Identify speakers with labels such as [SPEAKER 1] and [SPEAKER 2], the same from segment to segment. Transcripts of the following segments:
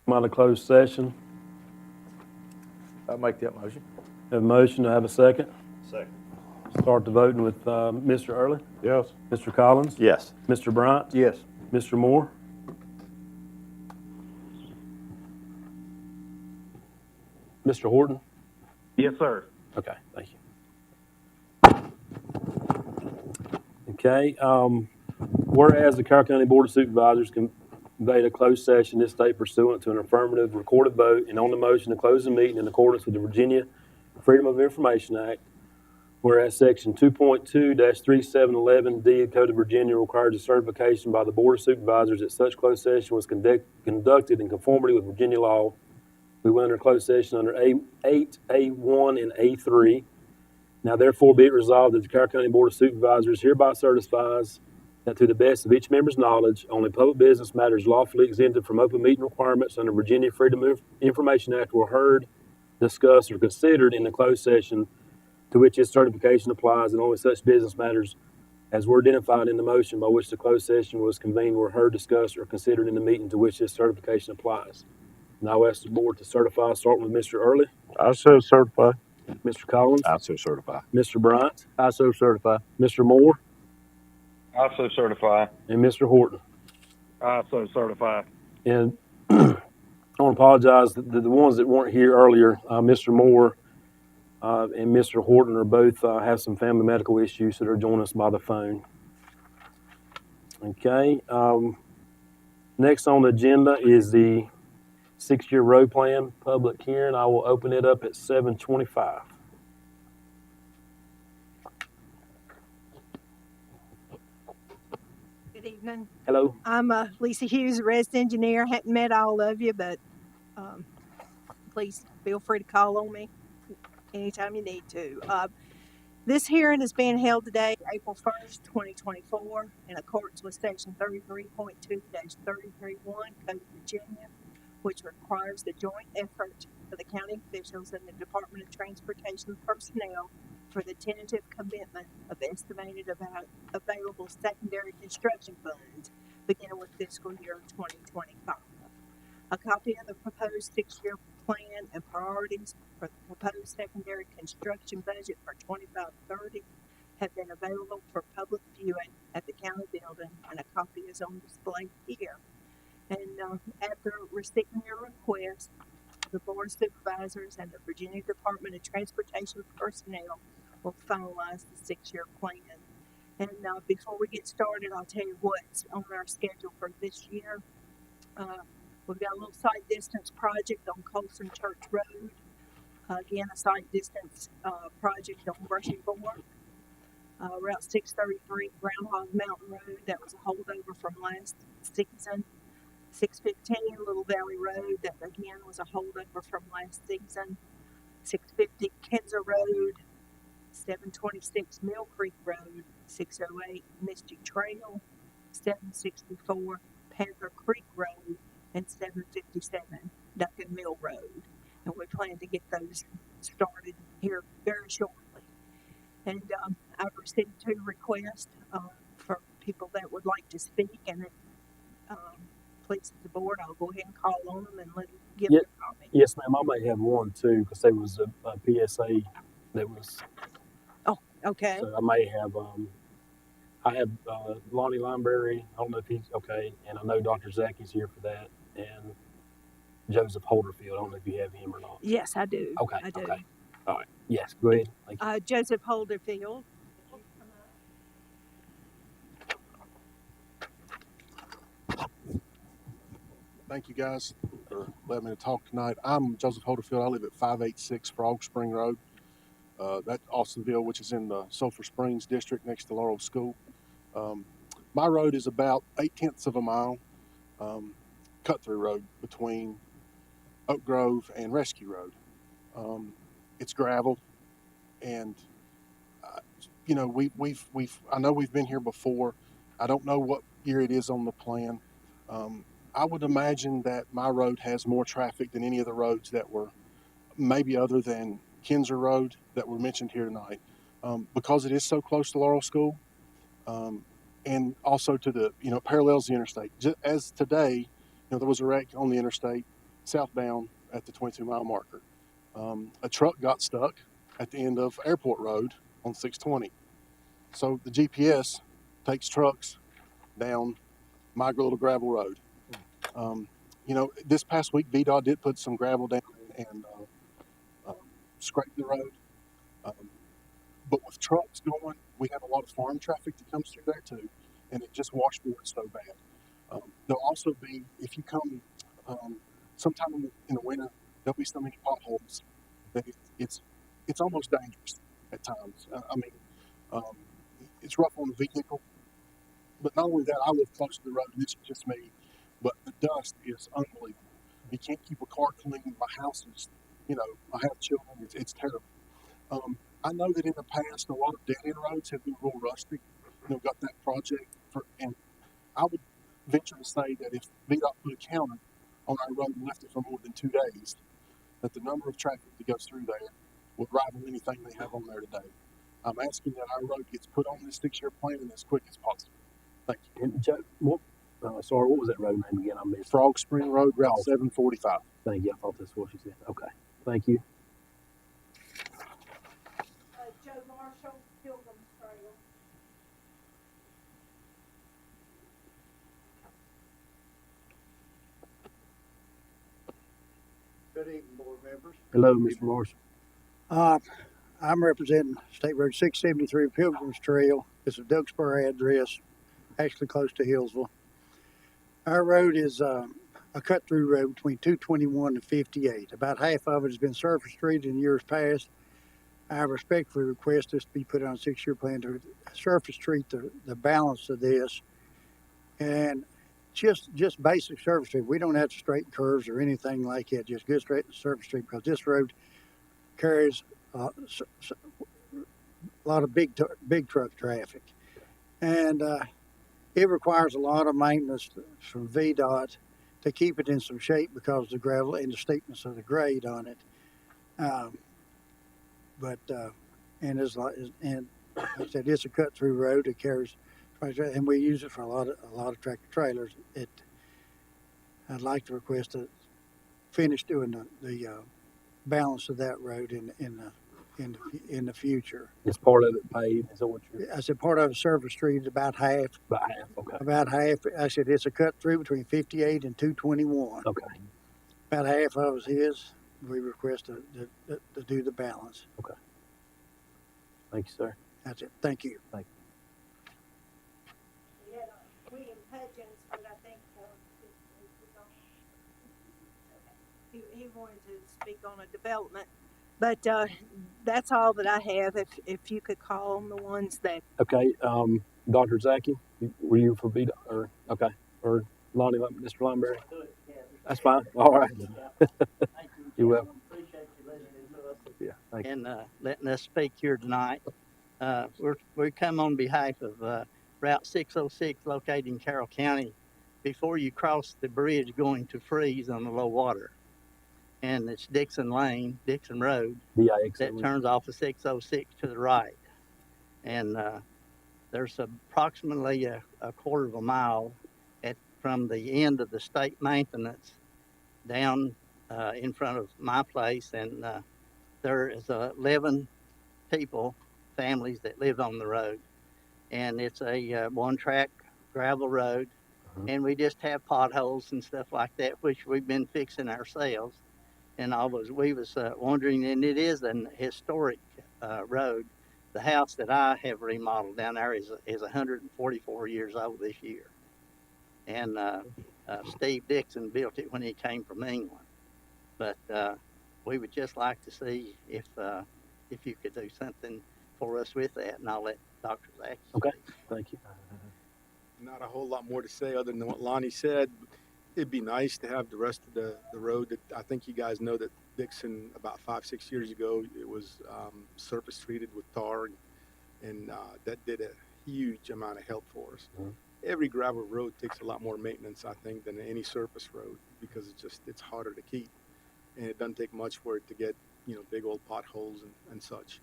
[SPEAKER 1] Come out of closed session.
[SPEAKER 2] I'll make that motion.
[SPEAKER 1] Have a motion, to have a second.
[SPEAKER 3] Second.
[SPEAKER 1] Start the voting with Mr. Early,
[SPEAKER 2] Yes.
[SPEAKER 1] Mr. Collins,
[SPEAKER 3] Yes.
[SPEAKER 1] Mr. Bryant,
[SPEAKER 2] Yes.
[SPEAKER 1] Mr. Moore. Mr. Horton?
[SPEAKER 4] Yes, sir.
[SPEAKER 1] Okay, thank you. Okay, whereas the Carroll County Board of Supervisors conveyed a closed session this day pursuant to an affirmative recorded vote and on the motion to close the meeting in accordance with the Virginia Freedom of Information Act, whereas Section 2.2-3711D of the Code of Virginia requires a certification by the Board of Supervisors that such closed session was conducted in conformity with Virginia law. We went under closed session under A8, A1, and A3. Now therefore be it resolved that the Carroll County Board of Supervisors hereby certifies that to the best of each member's knowledge, only public business matters lawfully exempted from open meeting requirements under Virginia Freedom of Information Act were heard, discussed, or considered in the closed session to which its certification applies, and only such business matters as were identified in the motion by which the closed session was convened were heard, discussed, or considered in the meeting to which this certification applies. Now I ask the board to certify, starting with Mr. Early,
[SPEAKER 2] I so certify.
[SPEAKER 1] Mr. Collins,
[SPEAKER 3] I so certify.
[SPEAKER 1] Mr. Bryant,
[SPEAKER 2] I so certify.
[SPEAKER 1] Mr. Moore,
[SPEAKER 4] I so certify.
[SPEAKER 1] and Mr. Horton.
[SPEAKER 4] I so certify.
[SPEAKER 1] And I want to apologize that the ones that weren't here earlier, Mr. Moore and Mr. Horton are both have some family medical issues that are joining us by the phone. Okay. Next on the agenda is the 6-year road plan public hearing. I will open it up at 7:25.
[SPEAKER 5] Good evening.
[SPEAKER 1] Hello.
[SPEAKER 5] I'm Lisa Hughes, resident engineer. Hadn't met all of you, but please feel free to call on me anytime you need to. This hearing is being held today, April 1st, 2024, in accordance with Section 33.2-331 Code of Virginia, which requires the joint effort of the county officials and the Department of Transportation personnel for the tentative commitment of estimated available secondary construction funds beginning with fiscal year 2025. A copy of the proposed 6-year plan and priorities for the proposed secondary construction budget for 25-30 have been available for public viewing at the county building, and a copy is on display here. And after receiving your request, the Board of Supervisors and the Virginia Department of Transportation personnel will finalize the 6-year plan. And before we get started, I'll tell you what's on our schedule for this year. We've got a little site distance project on Colson Church Road. Again, a site distance project on Brushy Fork. Route 633 Groundhog Mountain Road, that was a holdover from last season. 615 Little Valley Road, that again was a holdover from last season. 650 Kinzer Road, 726 Mill Creek Road, 608 Misty Trail, 764 Panther Creek Road, and 757 Duncan Mill Road. And we plan to get those started here very shortly. And I've received 2 requests for people that would like to speak, and please the board, I'll go ahead and call on them and let them give their comment.
[SPEAKER 1] Yes, ma'am. I may have one too, because there was a PSA that was.
[SPEAKER 5] Oh, okay.
[SPEAKER 1] So I may have. I have Lonnie Lineberry. I don't know if he's okay, and I know Dr. Zaki's here for that, and Joseph Holderfield. I don't know if you have him or not.
[SPEAKER 5] Yes, I do.
[SPEAKER 1] Okay.
[SPEAKER 5] I do.
[SPEAKER 1] Okay. All right. Yes. Go ahead. Thank you.
[SPEAKER 5] Joseph Holderfield.
[SPEAKER 6] Thank you guys for letting me talk tonight. I'm Joseph Holderfield. I live at 586 Frog Spring Road. That's Austinville, which is in the Sulphur Springs district next to Laurel School. My road is about 0.8 of a mile, cut-through road between Oak Grove and Rescue Road. It's gravel, and you know I know we've been here before. I don't know what year it is on the plan. I would imagine that my road has more traffic than any of the roads that were, maybe other than Kinzer Road, that were mentioned here tonight, because it is so close to Laurel School, and also to the, parallels the interstate. Just as today, there was a wreck on the interstate southbound at the 22-mile marker. A truck got stuck at the end of Airport Road on 620. So the GPS takes trucks down my little gravel road. This past week, VDOT did put some gravel down and scrape the road. But with trucks going, we have a lot of farm traffic that comes through there too, and it just washboards so bad. There'll also be, if you come sometime in the winter, there'll be so many potholes that it's almost dangerous at times. It's rough on the vehicle. But not only that, I live close to the road, and this is just me, but the dust is unbelievable. You can't keep a car clean. My house is, I have children. It's terrible. I know that in the past, a lot of dead-end roads have been real rustic. Got that project and I would venture to say that if VDOT put a counter on our road and left it for more than 2 days, that the number of traffic that goes through there would rival anything they have on there today. I'm asking that our road gets put on this 6-year plan and as quick as possible. Thank you.
[SPEAKER 1] And Joe, what was that road name again? I missed.
[SPEAKER 6] Frog Spring Road, Route 745.
[SPEAKER 1] Thank you. I thought that's what you said. Okay. Thank you.
[SPEAKER 5] Joe Marshall, Pilgrim's Trail.
[SPEAKER 3] Good evening, board members.
[SPEAKER 1] Hello, Mr. Marshall.
[SPEAKER 3] I'm representing State Road 673 Pilgrim's Trail. It's a Duxboro address, actually close to Hillsville. Our road is a cut-through road between 221 and 58. About half of it has been surface treated in years past. I respectfully request this to be put on a 6-year plan to surface treat the balance of this. And just basic surface treat. We don't have to straighten curves or anything like that. Just good straight surface treat, because this road carries a lot of big truck traffic, and it requires a lot of maintenance from VDOT to keep it in some shape because of the gravel and the steepness of the grade on it. And like I said, it's a cut through road. It carries, and we use it for a lot of tractor trailers. I'd like to request to finish doing the balance of that road in the future.
[SPEAKER 1] Is part of it paved? Is that what you're?
[SPEAKER 3] I said part of the surface street is about half.
[SPEAKER 1] About half. Okay.
[SPEAKER 3] About half. I said it's a cut through between 58 and 221.
[SPEAKER 1] Okay.
[SPEAKER 3] About half of it is. We request to do the balance.
[SPEAKER 1] Okay. Thank you, sir.
[SPEAKER 3] That's it. Thank you.
[SPEAKER 1] Thank
[SPEAKER 5] We had William Hudgens, but I think he wanted to speak on a development. But that's all that I have. If you could call on the ones that.
[SPEAKER 1] Okay. Dr. Zaki, were you for B? Or okay, or Lonnie, Mr. Lineberry? That's fine. All right. You're welcome.
[SPEAKER 7] Appreciate you listening to us
[SPEAKER 1] Yeah. Thank you.
[SPEAKER 7] and letting us speak here tonight. We come on behalf of Route 606 located in Carroll County before you cross the bridge going to Freeze on the low water. And it's Dixon Road,
[SPEAKER 1] DIX.
[SPEAKER 7] that turns off of 606 to the right. And there's approximately a quarter of a mile from the end of the state maintenance down in front of my place. And there is 11 families that live on the road. And it's a one-track gravel road. And we just have potholes and stuff like that, which we've been fixing ourselves. And we was wondering, and it is an historic road. The house that I have remodeled down there is 144 years old this year. And Steve Dixon built it when he came from England. But we would just like to see if you could do something for us with that, and I'll let Dr. Zach
[SPEAKER 1] Okay.
[SPEAKER 7] speak.
[SPEAKER 1] Thank you.
[SPEAKER 8] Not a whole lot more to say other than what Lonnie said. It'd be nice to have the rest of the road. That I think you guys know that Dixon, about 5-6 years ago, it was surface treated with tar, and that did a huge amount of help for us.
[SPEAKER 1] Mhm.
[SPEAKER 8] Every gravel road takes a lot more maintenance, I think, than any surface road, because it's harder to keep, and it doesn't take much for it to get big old potholes and such.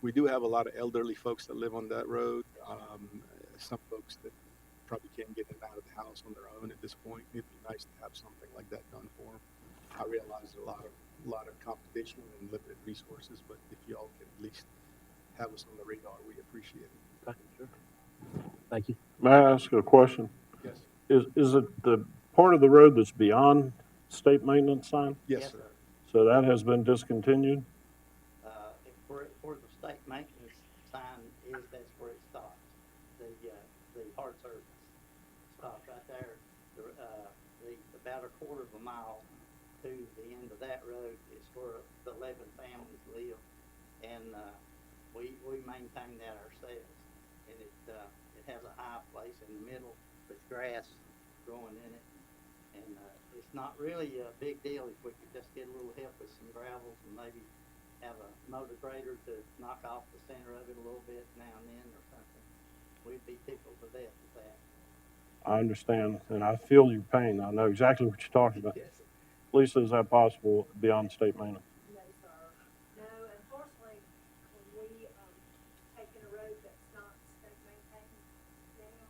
[SPEAKER 8] We do have a lot of elderly folks that live on that road. Some folks that probably can't get in and out of the house on their own at this point. It'd be nice to have something like that done for them. I realize there's a lot of competition and limited resources, but if y'all can at least have us on the radar, we appreciate it.
[SPEAKER 1] Okay, sure. Thank you.
[SPEAKER 2] May I ask a question?
[SPEAKER 8] Yes.
[SPEAKER 2] Is it the part of the road that's beyond state maintenance sign?
[SPEAKER 8] Yes, sir.
[SPEAKER 2] So that has been discontinued?
[SPEAKER 7] For the state maintenance sign that's where it stops. The hard surface stops right there. About a quarter of a mile to the end of that road is where the 11 families live. And, we maintain that ourselves. And it has a high place in the middle with grass growing in it. And, it's not really a big deal if we could just get a little help with some gravels and maybe have a motor grader to knock off the center of it a little bit now and then or something. We'd be tickled to death with that.
[SPEAKER 2] I understand, and I feel your pain. I know exactly what you're talking about.
[SPEAKER 7] Yes.
[SPEAKER 2] Lisa, is that possible beyond state maintenance?
[SPEAKER 5] No, sir. No, unfortunately, when we, take in a road that's not state maintained now,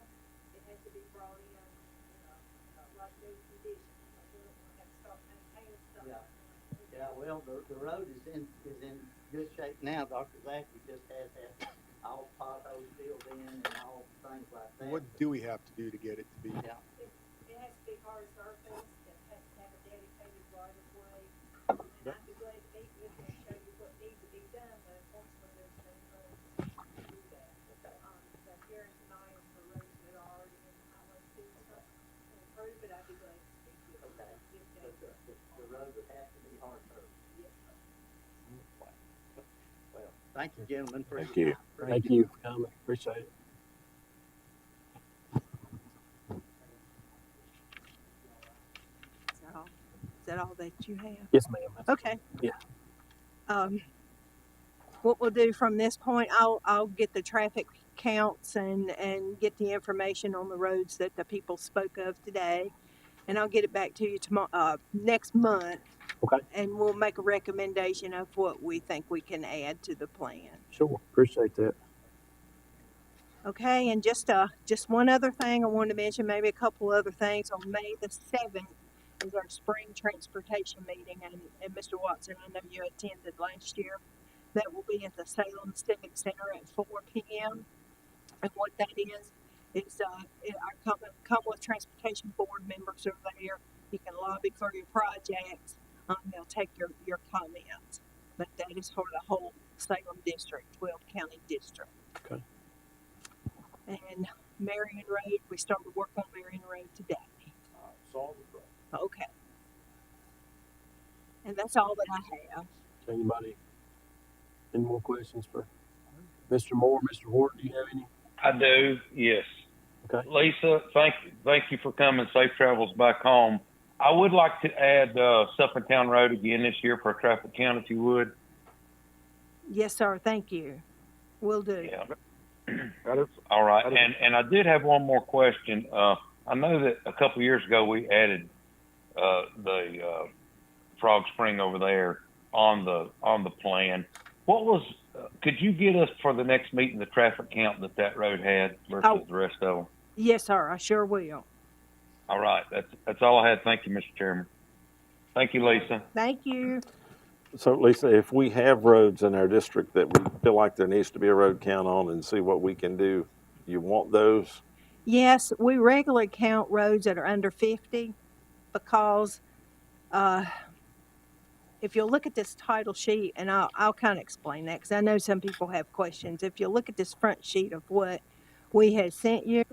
[SPEAKER 5] it has to be brought in, like new conditions. Like we don't wanna have to start maintaining stuff.
[SPEAKER 7] Yeah. Yeah, well, the road is in good shape now. Dr. Zachary just has that all potholes filled in and all things like that.
[SPEAKER 8] What do we have to do to get it to be?
[SPEAKER 7] Yeah,
[SPEAKER 5] It has to be hard surface, it has to have a dedicated right of way. And I'd be glad to meet with you and show you what needs to be done, but unfortunately, there's no funds to do that. The hearing tonight is for roads that are already in the highway system. To improve it, I'd be glad to speak to you.
[SPEAKER 7] okay.
[SPEAKER 5] Give
[SPEAKER 7] But
[SPEAKER 5] that.
[SPEAKER 7] the road would have to be hard surface.
[SPEAKER 5] Yes, sir.
[SPEAKER 7] Well, thank you, gentlemen, for
[SPEAKER 2] Thank
[SPEAKER 7] your
[SPEAKER 2] you.
[SPEAKER 7] time.
[SPEAKER 1] Thank you for coming. Appreciate it.
[SPEAKER 5] Is that all that you have?
[SPEAKER 1] Yes, ma'am.
[SPEAKER 5] Okay.
[SPEAKER 1] Yeah.
[SPEAKER 5] What we'll do from this point, I'll get the traffic counts and get the information on the roads that the people spoke of today. And I'll get it back to you tomorrow, next month.
[SPEAKER 1] Okay.
[SPEAKER 5] And we'll make a recommendation of what we think we can add to the plan.
[SPEAKER 1] Sure. Appreciate that.
[SPEAKER 5] Okay, and just one other thing I wanted to mention, maybe a couple other things. On May the 7th is our spring transportation meeting, and Mr. Watson, I know you attended last year. That will be at the Salem Civic Center at 4 p.m. And what that is our Commonwealth Transportation Board members are there. You can lobby for your projects. They'll take your comments. But that is for the whole Salem district, 12 county district.
[SPEAKER 1] Okay.
[SPEAKER 5] And Marion Road, we started work on Marion Road today. Okay. And that's all that I have.
[SPEAKER 1] Anybody? Any more questions for Mr. Moore, Mr. Horton? Do you have any?
[SPEAKER 4] I do, yes.
[SPEAKER 1] Okay.
[SPEAKER 4] Lisa, thank you for coming. Safe travels back home. I would like to add Suffolk Town Road again this year for a traffic count, if you would.
[SPEAKER 5] Yes, sir. Thank you. Will do.
[SPEAKER 4] Yeah.
[SPEAKER 6] That is,
[SPEAKER 4] All right.
[SPEAKER 6] that is-
[SPEAKER 4] And I did have one more question. I know that a couple of years ago we added the Frog Spring over there on the plan. What was? Could you get us for the next meeting the traffic count that road had versus the rest of them?
[SPEAKER 5] Yes, sir. I sure will.
[SPEAKER 4] All right. That's all I had. Thank you, Mr. Chairman. Thank you, Lisa.
[SPEAKER 5] Thank you.
[SPEAKER 9] So Lisa, if we have roads in our district that we feel like there needs to be a road count on and see what we can do, you want those?
[SPEAKER 5] Yes, we regularly count roads that are under 50 because if you'll look at this title sheet, and I'll kind of explain that because I know some people have questions. If you look at this front sheet of what we had sent you,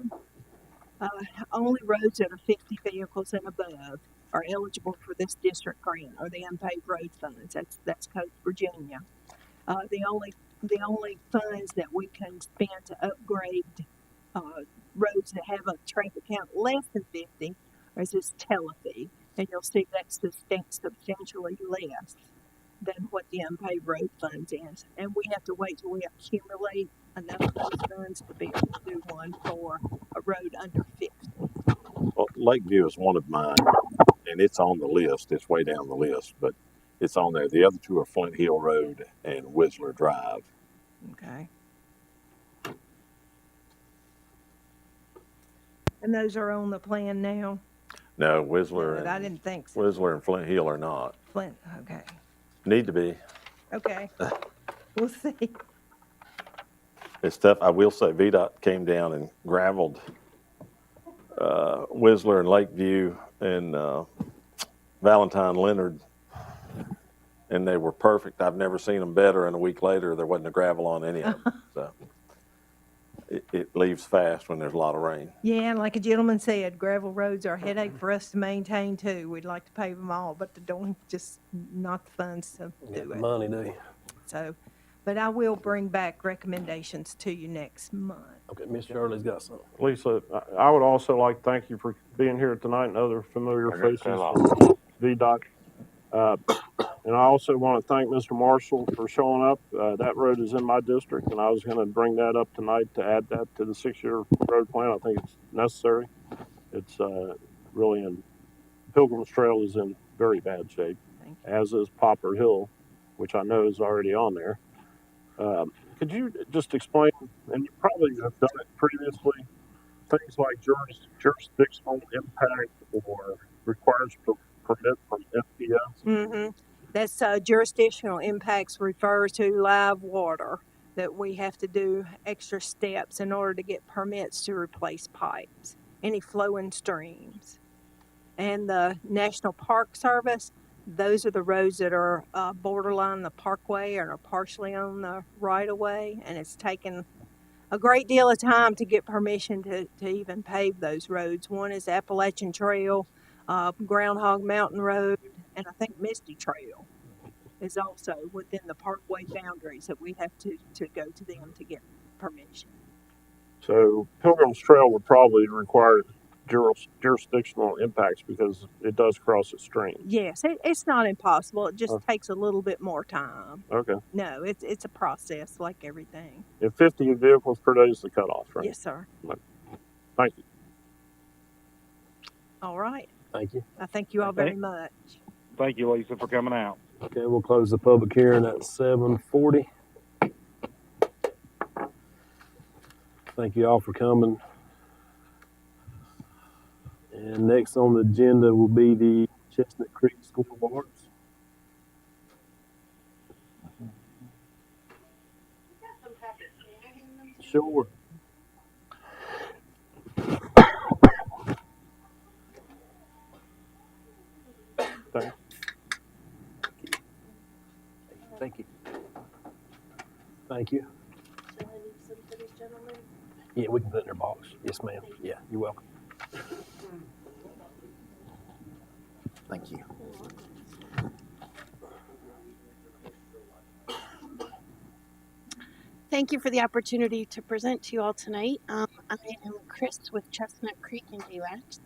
[SPEAKER 5] only roads that are 50 vehicles and above are eligible for this district grant or the unpaved road funds. That's Code Virginia. The only funds that we can spend to upgrade roads that have a traffic count less than 50 is this telefee, and you'll see that's substantially less than what the unpaved road funds is. And we have to wait till we accumulate enough of those funds to be able to do one for a road under 50.
[SPEAKER 9] Well, Lakeview is one of mine, and it's on the list. It's way down the list, but it's on there. The other two are Flint Hill Road and Whistler Drive.
[SPEAKER 5] Okay. And those are on the plan now?
[SPEAKER 9] No,
[SPEAKER 10] No,
[SPEAKER 9] Whistler
[SPEAKER 10] I
[SPEAKER 9] and
[SPEAKER 10] didn't think so.
[SPEAKER 9] Whistler and Flint Hill are not.
[SPEAKER 10] Flint, okay,
[SPEAKER 9] Need to be.
[SPEAKER 10] okay. We'll see.
[SPEAKER 9] It's tough. I will say VDOT came down and gravelled Whistler and Lakeview and Valentine Leonard, and they were perfect. I've never seen them better. And a week later, there wasn't a gravel on any of them. So it leaves fast when there's a lot of rain.
[SPEAKER 10] Yeah, and like a gentleman said, gravel roads are a headache for us to maintain too. We'd like to pave them all, but just not the funds to
[SPEAKER 1] Got
[SPEAKER 10] do
[SPEAKER 1] the
[SPEAKER 10] it.
[SPEAKER 1] money, do you?
[SPEAKER 10] So, but I will bring back recommendations to you next month.
[SPEAKER 1] Okay, Miss Shirley's got something.
[SPEAKER 2] Lisa, I would also like to thank you for being here tonight and other familiar
[SPEAKER 4] Okay,
[SPEAKER 2] faces
[SPEAKER 4] fell
[SPEAKER 2] from VDOT. And I also want to thank Mr. Marshall for showing up. That road is in my district, and I was going to bring that up tonight to add that to the 6-year road plan. I think it's necessary. It's really in, Pilgrim's Trail is in very bad shape,
[SPEAKER 10] Thank
[SPEAKER 2] as is Poplar Hill, which I know is already on there. Could you just explain, and you probably have done it previously, things like jurisdictional impact or requires permit from FPS?
[SPEAKER 10] Mm-hmm. That's jurisdictional impacts refer to live water that we have to do extra steps in order to get permits to replace pipes, any flowing streams. And the National Park Service, those are the roads that are borderline the parkway or are partially on the right of way, and it's taken a great deal of time to get permission to even pave those roads. One is Appalachian Trail, Groundhog Mountain Road, and I think Misty Trail is also within the parkway boundaries that we have to go to them to get permission.
[SPEAKER 2] So Pilgrim's Trail would probably require jurisdictional impacts because it does cross a stream.
[SPEAKER 10] Yes, it's not impossible. It just takes a little bit more time.
[SPEAKER 2] Okay.
[SPEAKER 10] No, it's a process like everything.
[SPEAKER 2] And 50 vehicles per day is the cutoff, right?
[SPEAKER 10] Yes, sir.
[SPEAKER 2] Thank you.
[SPEAKER 10] All right.
[SPEAKER 1] Thank you.
[SPEAKER 10] I thank you all very much.
[SPEAKER 11] Thank you, Lisa, for coming out.
[SPEAKER 1] Okay, we'll close the public hearing at 7:40. Thank you all for coming. And next on the agenda will be the Chestnut Creek scoreboards. Sure. Thank you. Thank you.
[SPEAKER 12] Shall I leave some for these gentlemen?
[SPEAKER 1] Yeah, we can put it in their box. Yes, ma'am. Yeah, you're welcome. Thank you.
[SPEAKER 12] Thank you for the opportunity to present to you all tonight. I am Chris with Chestnut Creek in Galax,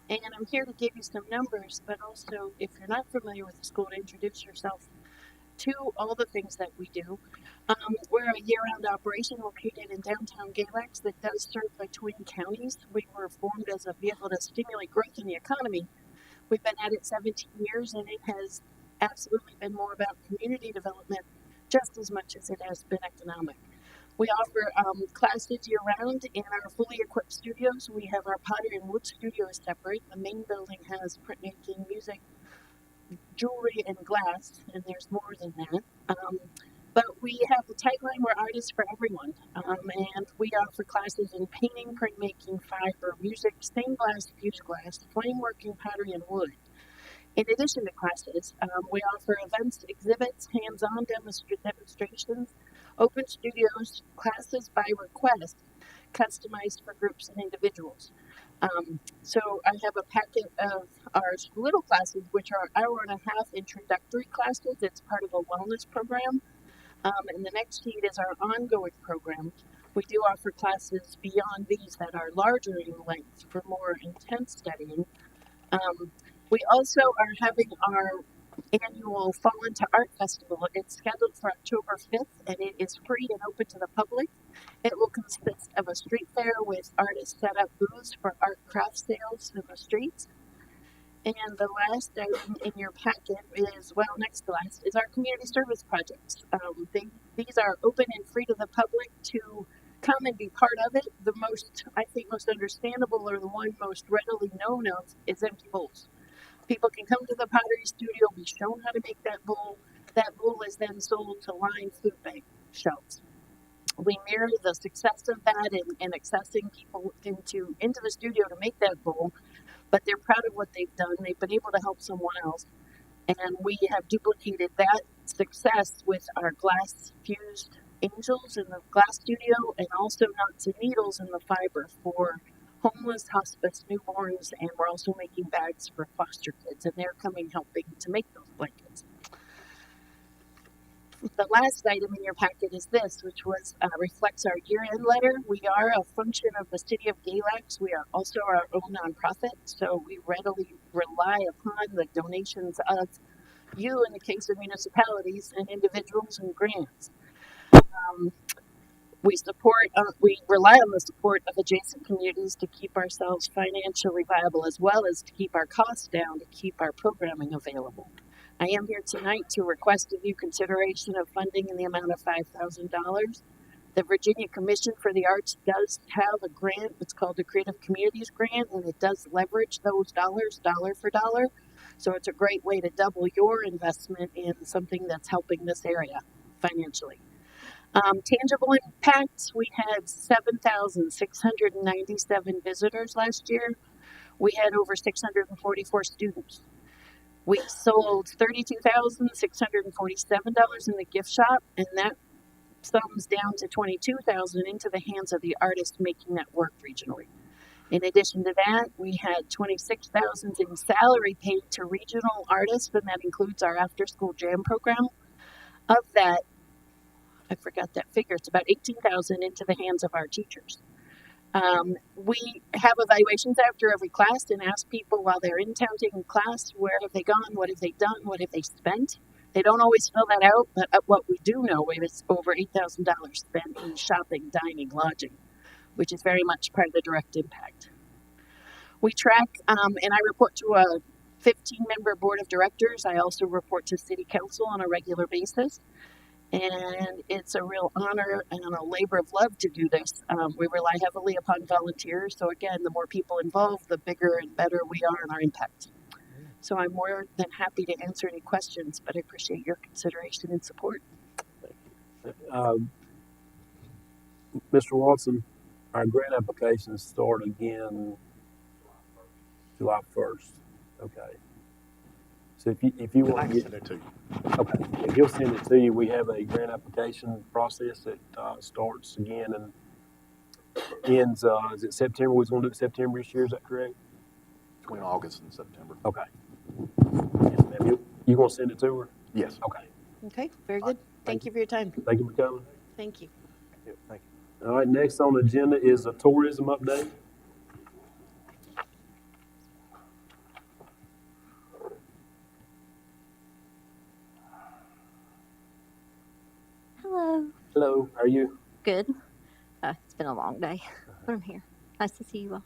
[SPEAKER 12] and I'm here to give you some numbers, but also, if you're not familiar with the school, to introduce yourself to all the things that we do. We're a year-round operation located in downtown Galax that does serve the Twin Counties. We were formed as a vehicle to stimulate growth in the economy. We've been at it 17 years, and it has absolutely been more about community development just as much as it has been economic. We offer classes year-round in our fully equipped studios. We have our pottery and wood studios separate. The main building has printmaking, music, jewelry, and glass, and there's more than that. But we have the tagline, we're artists for everyone. And we offer classes in painting, printmaking, fiber, music, stained glass, fused glass, flame working, pottery, and wood. In addition to classes, we offer events, exhibits, hands-on demonstrations, open studios, classes by request, customized for groups and individuals. So I have a packet of our little classes, which are hour-and-a-half introductory classes. It's part of a wellness program. And the next sheet is our ongoing program. We do offer classes beyond these that are larger in length for more intense studying. We also are having our annual Fall into Art Festival. It's scheduled for October 5th, and it is free and open to the public. It will consist of a street fair with artists set up booths for art craft sales in the streets. And the last item in your packet is, well, next to last, is our community service projects. These are open and free to the public to come and be part of it. The most, I think, most understandable or the one most readily known of is empty bowls. People can come to the pottery studio, be shown how to make that bowl. That bowl is then sold to line food bank shelves. We mirror the success of that in accessing people into the studio to make that bowl, but they're proud of what they've done. They've been able to help someone else. And we have duplicated that success with our glass fused angels in the glass studio and also knots and needles in the fiber for homeless, hospice, newborns, and we're also making bags for foster kids, and they're coming helping to make those blankets. The last item in your packet is this, which reflects our year-end letter. We are a function of the city of Galax. We are also our own nonprofit, so we readily rely upon the donations of you in the case of municipalities and individuals and grants. We rely on the support of adjacent communities to keep ourselves financially viable as well as to keep our costs down to keep our programming available. I am here tonight to request of you consideration of funding in the amount of $5,000. The Virginia Commission for the Arts does have a grant. It's called the Creative Communities Grant, and it does leverage those dollars, dollar for dollar. So it's a great way to double your investment in something that's helping this area financially. Tangible impacts, we had 7,697 visitors last year. We had over 644 students. We sold $32,647 in the gift shop, and that sums down to $22,000 into the hands of the artists making that work regionally. In addition to that, we had $26,000 in salary paid to regional artists, and that includes our after-school jam program. Of that, I forgot that figure. It's about $18,000 into the hands of our teachers. We have evaluations after every class and ask people while they're in town taking class, where have they gone, what have they done, what have they spent. They don't always fill that out, but what we do know is over $8,000 spent in shopping, dining, lodging, which is very much part of the direct impact. We track, and I report to a 15-member board of directors. I also report to city council on a regular basis. And it's a real honor and a labor of love to do this. We rely heavily upon volunteers. So again, the more people involved, the bigger and better we are in our impact. So I'm more than happy to answer any questions, but I appreciate your consideration and support.
[SPEAKER 1] Mr. Watson, our grant applications start again July 1st. Okay. So if you want to
[SPEAKER 6] Send it to you.
[SPEAKER 1] okay, if you'll send it to you, we have a grant application process that starts again and ends. Is it September? We're going to do it September this year. Is that correct?
[SPEAKER 6] Between August and September.
[SPEAKER 1] Okay. Yes, ma'am. You going to send it to her?
[SPEAKER 6] Yes.
[SPEAKER 1] Okay.
[SPEAKER 12] Okay, very good. Thank you for your time.
[SPEAKER 1] Thank you for coming.
[SPEAKER 12] Thank you.
[SPEAKER 6] Yep, thank you.
[SPEAKER 1] All right. Next on the agenda is a tourism update.
[SPEAKER 13] Hello.
[SPEAKER 1] Hello. How are you?
[SPEAKER 13] Good. It's been a long day, but I'm here. Nice to see you all.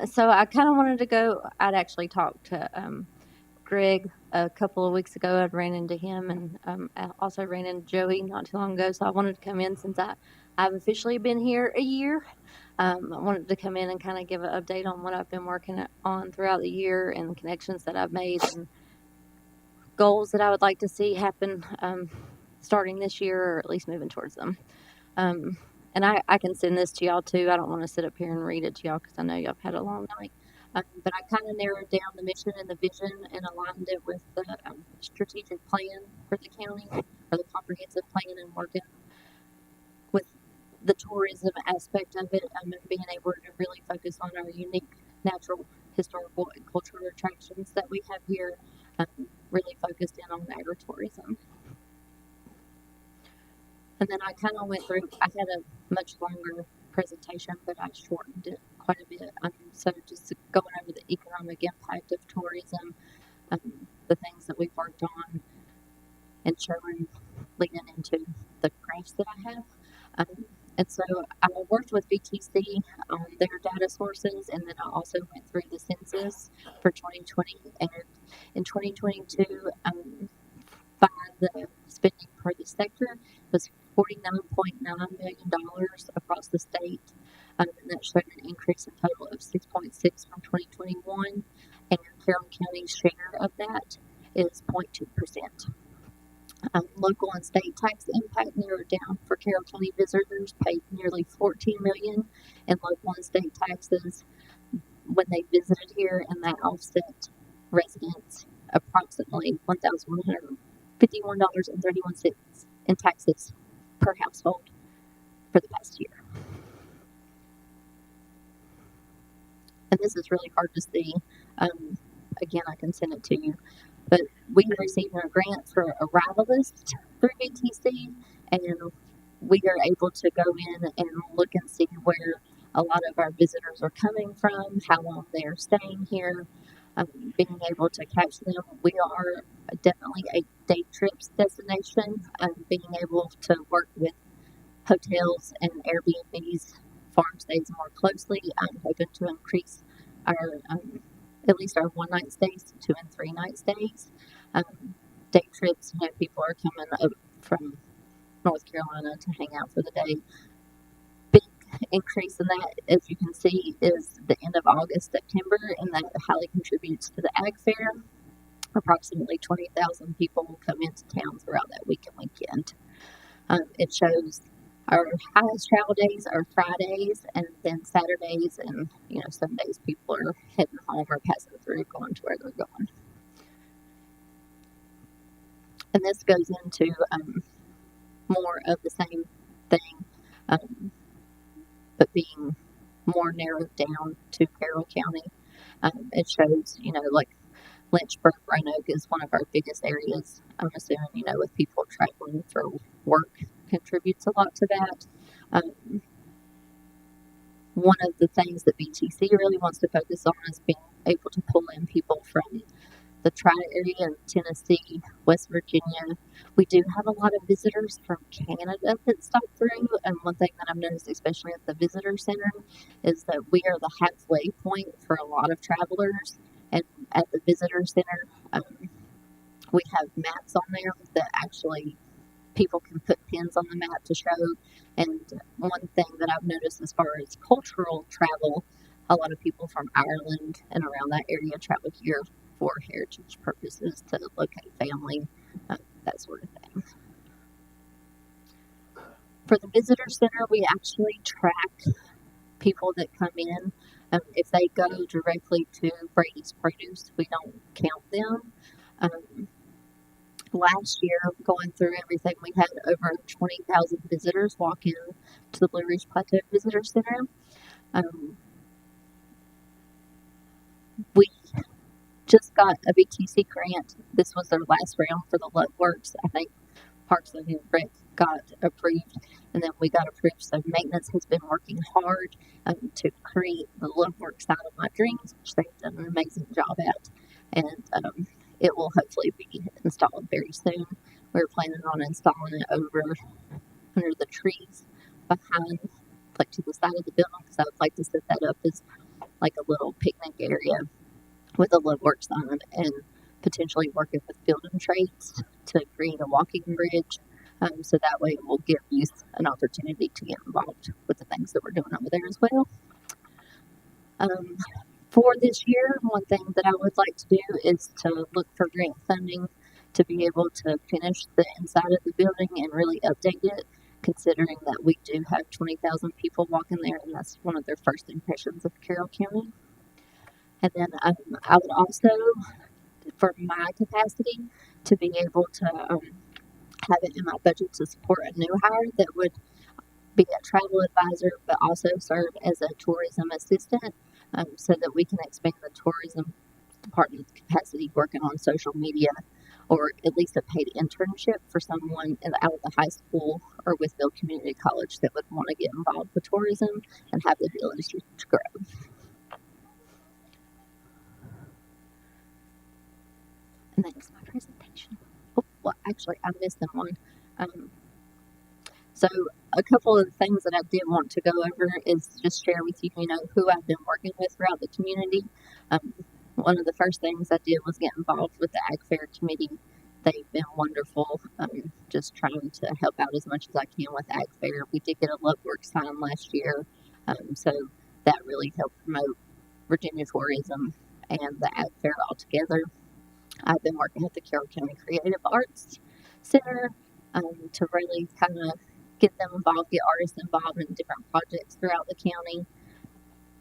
[SPEAKER 13] So I kind of wanted to go. I'd actually talked to Greg a couple of weeks ago. I'd ran into him, and I also ran into Joey not too long ago. So I wanted to come in since I've officially been here a year. I wanted to come in and kind of give an update on what I've been working on throughout the year and the connections that I've made and goals that I would like to see happen starting this year, or at least moving towards them. And I can send this to y'all too. I don't want to sit up here and read it to y'all because I know y'all have had a long night. But I kind of narrowed down the mission and the vision and aligned it with the strategic plan for the county, or the comprehensive plan, and working with the tourism aspect of it, and being able to really focus on our unique natural, historical, and cultural attractions that we have here, really focused in on agritourism. And then I kind of went through, I had a much longer presentation, but I shortened it quite a bit. So just going over the economic impact of tourism, the things that we've worked on, and showing, leading into the crafts that I have. And so I worked with VTC on their data sources, and then I also went through the census for 2020. And in 2022, by the spending per the sector, was $49.9 million across the state. And that showed an increase in total of 6.6 from 2021. And Carroll County's share of that is 0.2%. Local and state tax impact narrowed down for Carroll County visitors, paid nearly $14 million in local and state taxes when they visited here, and that offset residents approximately $1,151.31 in taxes per household for the past year. And this is really hard to see. Again, I can send it to you. But we received a grant for a arrival list through VTC, and we are able to go in and look and see where a lot of our visitors are coming from, how long they are staying here, being able to catch them. We are definitely a day trips destination, being able to work with hotels and Airbnbs, farm stays more closely. I'm hoping to increase our at least our 1 night stays to 2 and 3 night stays. Day trips, people are coming up from North Carolina to hang out for the day. Big increase in that, as you can see, is the end of August, September, and that highly contributes to the Ag Fair. Approximately 20,000 people will come into town throughout that week and weekend. It shows our highest travel days are Fridays, and then Saturdays, and Sundays people are heading home or passing through, going to where they're going. And this goes into more of the same thing, but being more narrowed down to Carroll County. It shows, like Lynchburg, Roanoke is one of our biggest areas. I'm assuming, with people traveling for work contributes a lot to that. One of the things that VTC really wants to focus on is being able to pull in people from the tri-area in Tennessee, West Virginia. We do have a lot of visitors from Canada that stop through, and one thing that I've noticed, especially at the visitor center, is that we are the halfway point for a lot of travelers. And at the visitor center, we have maps on there that actually people can put pins on the map to show. And one thing that I've noticed as far as cultural travel, a lot of people from Ireland and around that area travel here for heritage purposes, to locate family, that sort of thing. For the visitor center, we actually track people that come in. If they go directly to Brady's Produce, we don't count them. Last year, going through everything, we had over 20,000 visitors walk in to the Blue Ridge Plateau Visitor Center. We just got a VTC grant. This was their last round for the Love Works. I think Parks and Rec got approved, and then we got approved. So maintenance has been working hard to create the Love Works side of my dreams, which they've done an amazing job at. And it will hopefully be installed very soon. We're planning on installing it over under the trees behind, like to the side of the building, because I would like to set that up as like a little picnic area with a Love Works sign, and potentially working with building trades to create a walking bridge. So that way it will give youth an opportunity to get involved with the things that we're doing over there as well. For this year, one thing that I would like to do is to look for grant funding to be able to finish the inside of the building and really update it, considering that we do have 20,000 people walking there, and that's one of their first impressions of Carroll County. And then I would also, for my capacity, to be able to have it in my budget to support a new hire that would be a travel advisor, but also serve as a tourism assistant, so that we can expand the tourism department's capacity working on social media, or at least a paid internship for someone out of the high school or Withfield Community College that would want to get involved with tourism and have the ability to grow. And that's my presentation. Oh, well, actually, I missed one. So a couple of the things that I did want to go over is just share with you, who I've been working with throughout the community. One of the first things I did was get involved with the Ag Fair Committee They've been wonderful. Just trying to help out as much as I can with Ag Fair. We did get a Love Work sign last year, so that really helped promote Virginia tourism and the Ag Fair altogether. I've been working with the Carroll County Creative Arts Center to really kind of get them involved, get artists involved in different projects throughout the county.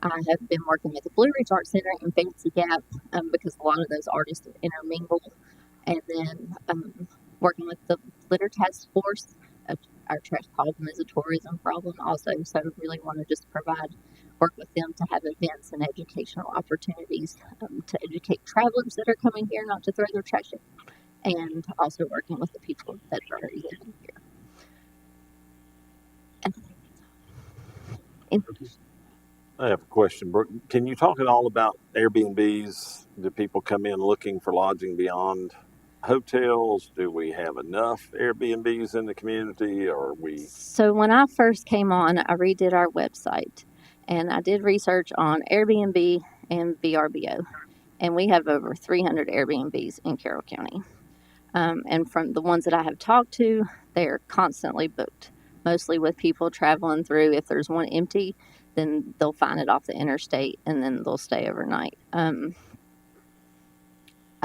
[SPEAKER 13] I have been working with the Blue Ridge Art Center in Fancy Gap because a lot of those artists intermingle. And then working with the Litter Task Force. Our trash problem is a tourism problem also, so really want to just work with them to have events and educational opportunities to educate travelers that are coming here not to throw their trash in, and also working with the people that are already living here. And
[SPEAKER 9] I have a question, Brooke. Can you talk at all about Airbnbs? Do people come in looking for lodging beyond hotels? Do we have enough Airbnbs in the community? Or are we?
[SPEAKER 13] So when I first came on, I redid our website and I did research on Airbnb and VRBO. And we have over 300 Airbnbs in Carroll County. And from the ones that I have talked to, they're constantly booked, mostly with people traveling through. If there's one empty, then they'll find it off the interstate and then they'll stay overnight.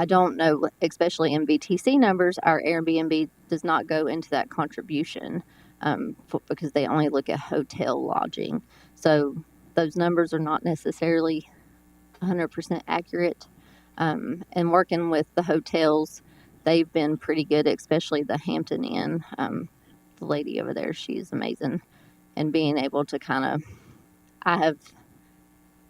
[SPEAKER 13] I don't know, especially in VTC numbers, our Airbnb does not go into that contribution because they only look at hotel lodging. So those numbers are not necessarily 100% accurate. And working with the hotels, they've been pretty good, especially the Hampton Inn. The lady over there, she's amazing. And being able to I have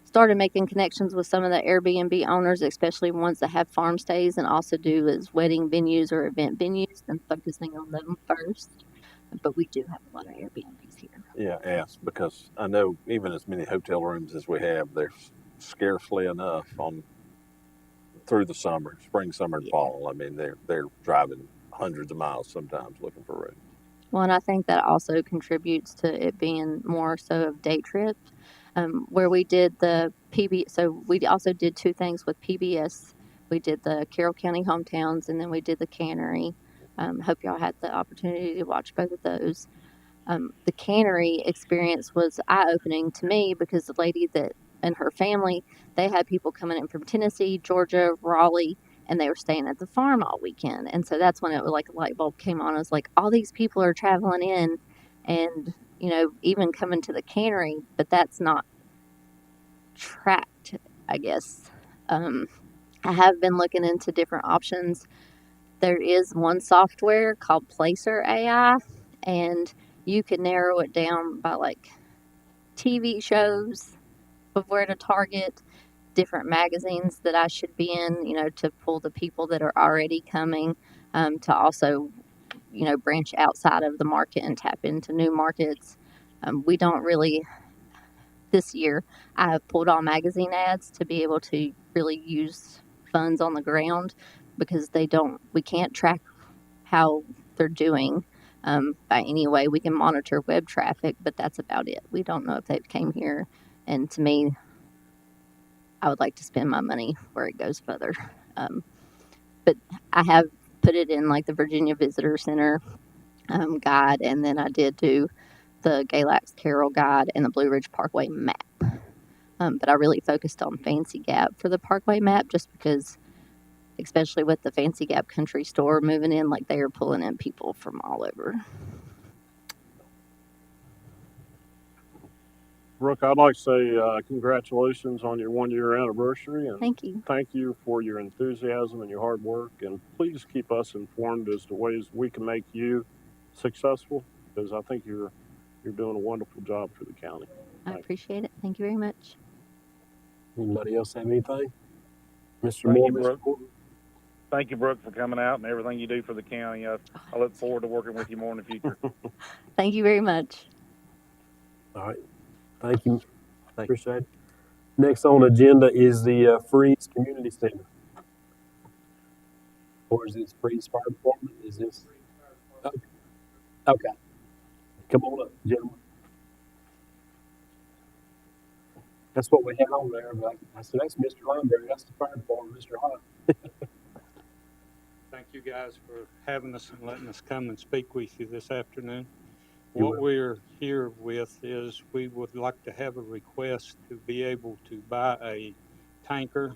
[SPEAKER 13] started making connections with some of the Airbnb owners, especially ones that have farm stays and also do as wedding venues or event venues, and focusing on them first. But we do have a lot of Airbnbs here.
[SPEAKER 9] Yeah, ask because I know even as many hotel rooms as we have, there's scarcely enough through the summer, spring, summer, and fall. I mean, they're driving hundreds of miles sometimes looking for rooms.
[SPEAKER 13] Well, and I think that also contributes to it being more so of day trips. Where we did the so we also did two things with PBS. We did the Carroll County Hometowns, and then we did the Cannery. Hope y'all had the opportunity to watch both of those. The Cannery experience was eye-opening to me because the lady and her family, they had people coming in from Tennessee, Georgia, Raleigh, and they were staying at the farm all weekend. And so that's when it was like a light bulb came on. I was like, all these people are traveling in and, even coming to the cannery, but that's not tracked, I guess. I have been looking into different options. There is one software called Placer AI, and you can narrow it down by like TV shows of where to target, different magazines that I should be in, to pull the people that are already coming, to also, branch outside of the market and tap into new markets. We don't really, this year, I have pulled all magazine ads to be able to really use funds on the ground because we can't track how they're doing by any way. We can monitor web traffic, but that's about it. We don't know if they've came here. And to me, I would like to spend my money where it goes further. But I have put it in like the Virginia Visitor Center guide, and then I did do the Galax Carroll guide and the Blue Ridge Parkway map. But I really focused on Fancy Gap for the Parkway map just because, especially with the Fancy Gap Country Store moving in, like they are pulling in people from all over.
[SPEAKER 2] Brooke, I'd like to say congratulations on your 1-year anniversary, and
[SPEAKER 13] Thank you.
[SPEAKER 2] thank you for your enthusiasm and your hard work. And please keep us informed as to ways we can make you successful, because I think you're doing a wonderful job for the county.
[SPEAKER 13] I appreciate it. Thank you very much.
[SPEAKER 1] Anybody else have anything? Mr.
[SPEAKER 11] Thank
[SPEAKER 1] Moore,
[SPEAKER 11] you,
[SPEAKER 1] Mr.
[SPEAKER 11] Brooke.
[SPEAKER 1] Gordon?
[SPEAKER 11] Thank you, Brooke, for coming out and everything you do for the county. I look forward to working with you more in the future.
[SPEAKER 13] Thank you very much.
[SPEAKER 1] All right. Thank you. Appreciate it. Next on the agenda is the Freeze Community Center. Or is this Freeze Fire Department? Is this? Okay. Come on up, gentlemen. That's what we had on there. But I said, that's Mr. Lineberry. That's the fire department, Mr. Hott.
[SPEAKER 14] Thank you guys for having us and letting us come and speak with you this afternoon.
[SPEAKER 1] You're
[SPEAKER 14] What we're here with is we would like to have a request to be able to buy a tanker,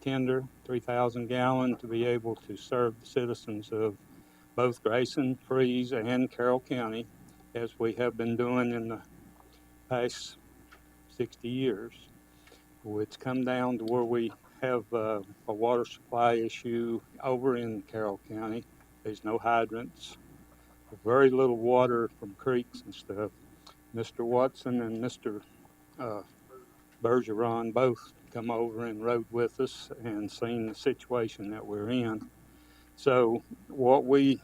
[SPEAKER 14] tender, 3,000 gallon, to be able to serve the citizens of both Grayson, Freeze, and Carroll County, as we have been doing in the past 60 years. It's come down to where we have a water supply issue over in Carroll County. There's no hydrants, very little water from creeks and stuff. Mr. Watson and Mr. Bergeron both come over and rode with us and seen the situation that we're in. So what we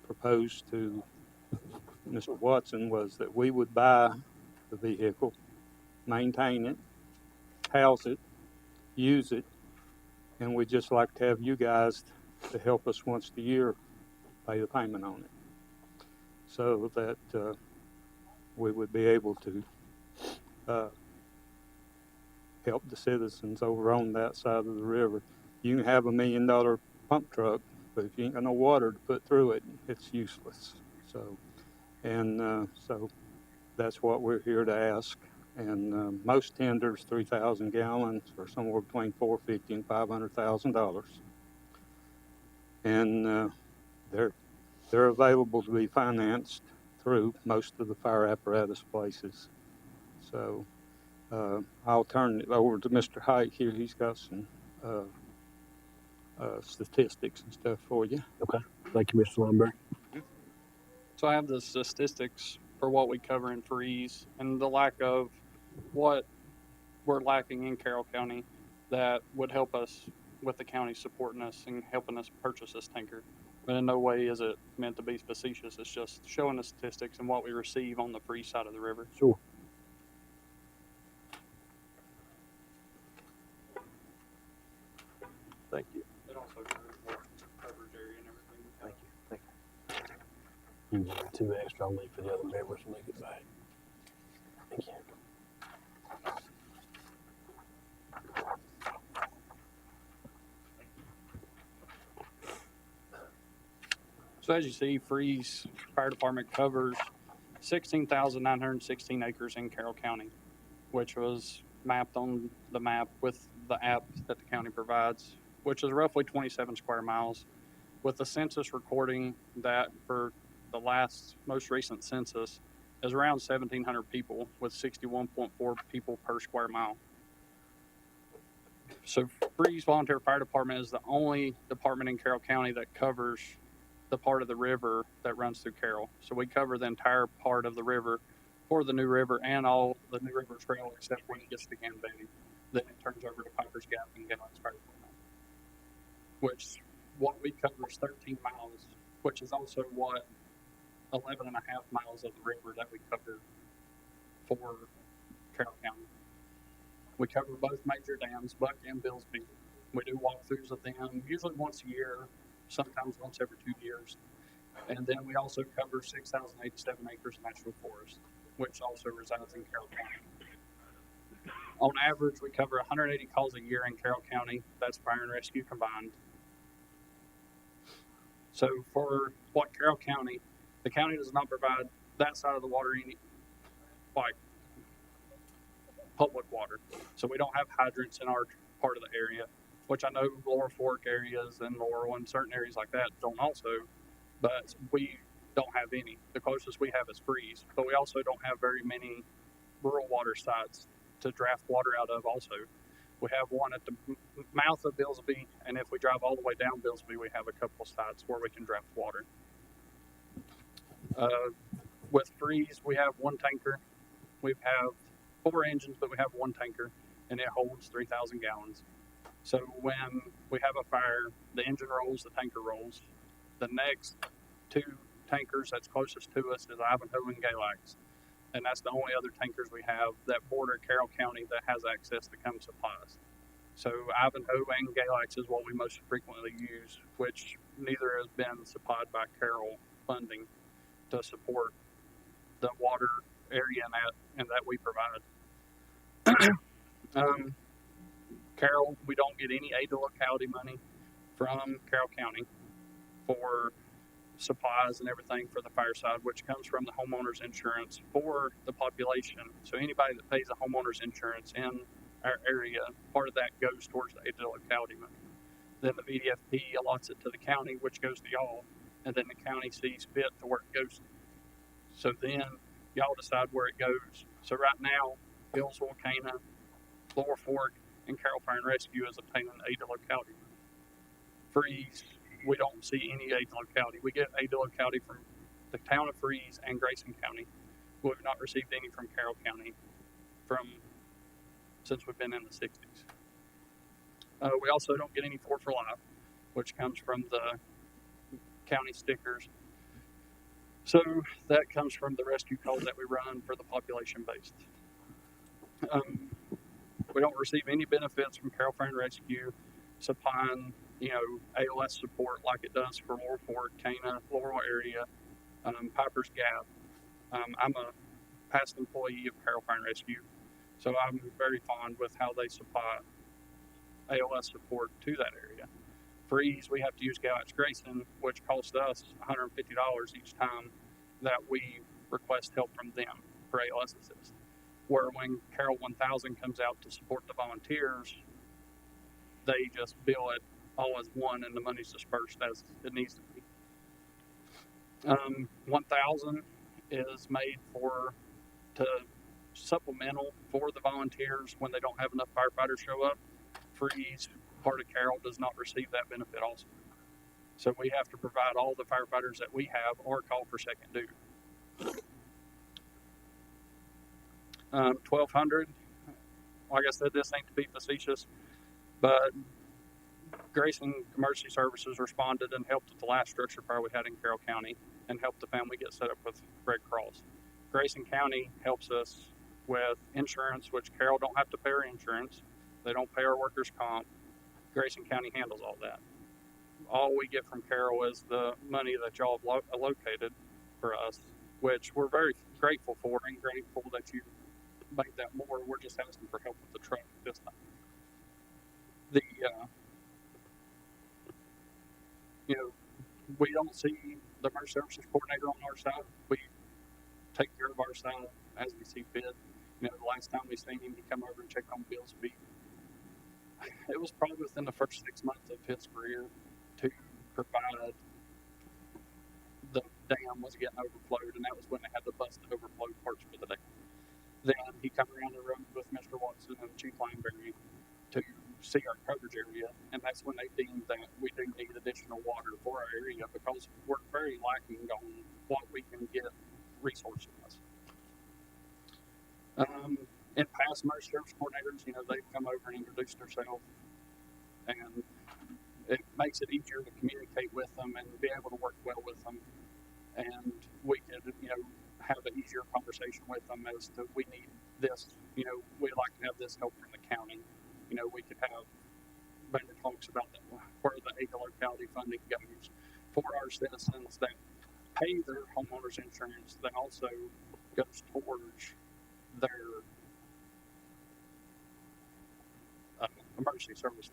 [SPEAKER 14] proposed to Mr. Watson was that we would buy the vehicle, maintain it, house it, use it, and we'd just like to have you guys to help us once a year pay the payment on it, so that we would be able to help the citizens over on that side of the river. You can have $1 million pump truck, but if you ain't got no water to put through it, it's useless. So that's what we're here to ask. And most tenders, 3,000 gallons, are somewhere between $450,000 and $500,000. And they're available to be financed through most of the fire apparatus places. So I'll turn it over to Mr. Height here. He's got some statistics and stuff for you.
[SPEAKER 1] Okay. Thank you, Mr. Lundberg.
[SPEAKER 15] So I have the statistics for what we cover in Freeze and the lack of what we're lacking in Carroll County that would help us with the county supporting us and helping us purchase this tanker. But in no way is it meant to be facetious. It's just showing the statistics and what we receive on the Freeze side of the river.
[SPEAKER 1] Sure.
[SPEAKER 9] Thank you.
[SPEAKER 15] It also covers more coverage area and everything.
[SPEAKER 1] Thank you. You can give me 2 extra. I'll leave for the other members when they get back. Thank you.
[SPEAKER 15] So as you see, Freeze Fire Department covers 16,916 acres in Carroll County, which was mapped on the map with the app that the county provides, which is roughly 27 square miles, with the census recording that for the most recent census is around 1,700 people with 61.4 people per square mile. So Freeze Volunteer Fire Department is the only department in Carroll County that covers the part of the river that runs through Carroll. So we cover the entire part of the river for the New River and all the New River Trail except when it gets to Ganbay. Then it turns over to Piper's Gap and Gallon's Fire Department, which what we cover is 13 miles, which is also what 11 and a half miles of the river that we cover for Carroll County. We cover both major dams, Buck and Billsby. We do walkthroughs of them, usually once a year, sometimes once every 2 years. And then we also cover 6,087 acres of national forest, which also resides in Carroll County. On average, we cover 180 calls a year in Carroll County. That's fire and rescue combined. So for what Carroll County, the county does not provide that side of the water any, like, public water. So we don't have hydrants in our part of the area, which I know Lower Fork areas and Laurel and certain areas like that don't also, but we don't have any. The closest we have is Freeze, but we also don't have very many rural water sites to draft water out of also. We have one at the mouth of Billsby, and if we drive all the way down Billsby, we have a couple of sites where we can draft water. With Freeze, we have one tanker. We have 4 engines, but we have one tanker, and it holds 3,000 gallons. So when we have a fire, the engine rolls, the tanker rolls. The next 2 tankers that's closest to us is Ivanhoe and Galax. And that's the only other tankers we have that border Carroll County that has access to come supplies. So Ivanhoe and Galax is what we most frequently use, which neither has been supplied by Carroll funding to support the water area and that we provide. Carroll, we don't get any aid to locality money from Carroll County. for supplies and everything for the fire side, which comes from the homeowner's insurance for the population. So anybody that pays a homeowner's insurance in our area, part of that goes towards the aid to locality money. Then the VDFP allots it to the county, which goes to y'all, and then the county sees fit to where it goes to. So then y'all decide where it goes. So right now, Hillsville, Cana, Lower Fork, and Carroll Fire and Rescue is obtaining aid to locality money. Freeze, we don't see any aid to locality. We get aid to locality from the town of Freeze and Grayson County. We've not received any from Carroll County since we've been in the 60s. We also don't get any Ford for Life, which comes from the county stickers. So that comes from the rescue call that we run for the population based. We don't receive any benefits from Carroll Fire and Rescue supplying, ALS support like it does for Laurel Fork, Cana, Laurel area, Piper's Gap. I'm a past employee of Carroll Fire and Rescue, so I'm very fond with how they supply ALS support to that area. Freeze, we have to use Galax Grayson, which costs us $150 each time that we request help from them for ALS assist. Where when Carroll 1000 comes out to support the volunteers, they just bill it all as one and the money's dispersed as it needs to be. 1000 is made to supplemental for the volunteers when they don't have enough firefighters show up. Freeze, part of Carroll, does not receive that benefit also. So we have to provide all the firefighters that we have or call for second duty. 1200, like I said, this ain't to be facetious, but Grayson Emergency Services responded and helped with the last structure fire we had in Carroll County and helped the family get set up with Red Cross. Grayson County helps us with insurance, which Carroll don't have to pay our insurance. They don't pay our workers' comp. Grayson County handles all that. All we get from Carroll is the money that y'all have allocated for us, which we're very grateful for and grateful that you make that more. We're just asking for help with the truck this time. We don't see the emergency services coordinator on our side. We take care of our side as we see fit. The last time we seen him, he come over and checked on Bill's feet. It was probably within the first 6 months of his career to provide the dam was getting overflowed, and that was when they had to bust the overflow parts for the dam. Then he come around the road with Mr. Watson and Chief Lineberry to see our coverage area, and that's when they deemed that we do need additional water for our area because we're very lacking on what we can get resources. In past emergency service coordinators, they've come over and introduced themselves, and it makes it easier to communicate with them and be able to work well with them. And we could, have an easier conversation with them as to we need this, we'd like to have this help from the county. We could have better talks about where the aid to locality funding goes for our citizens that pay their homeowners insurance that also goes towards their emergency services.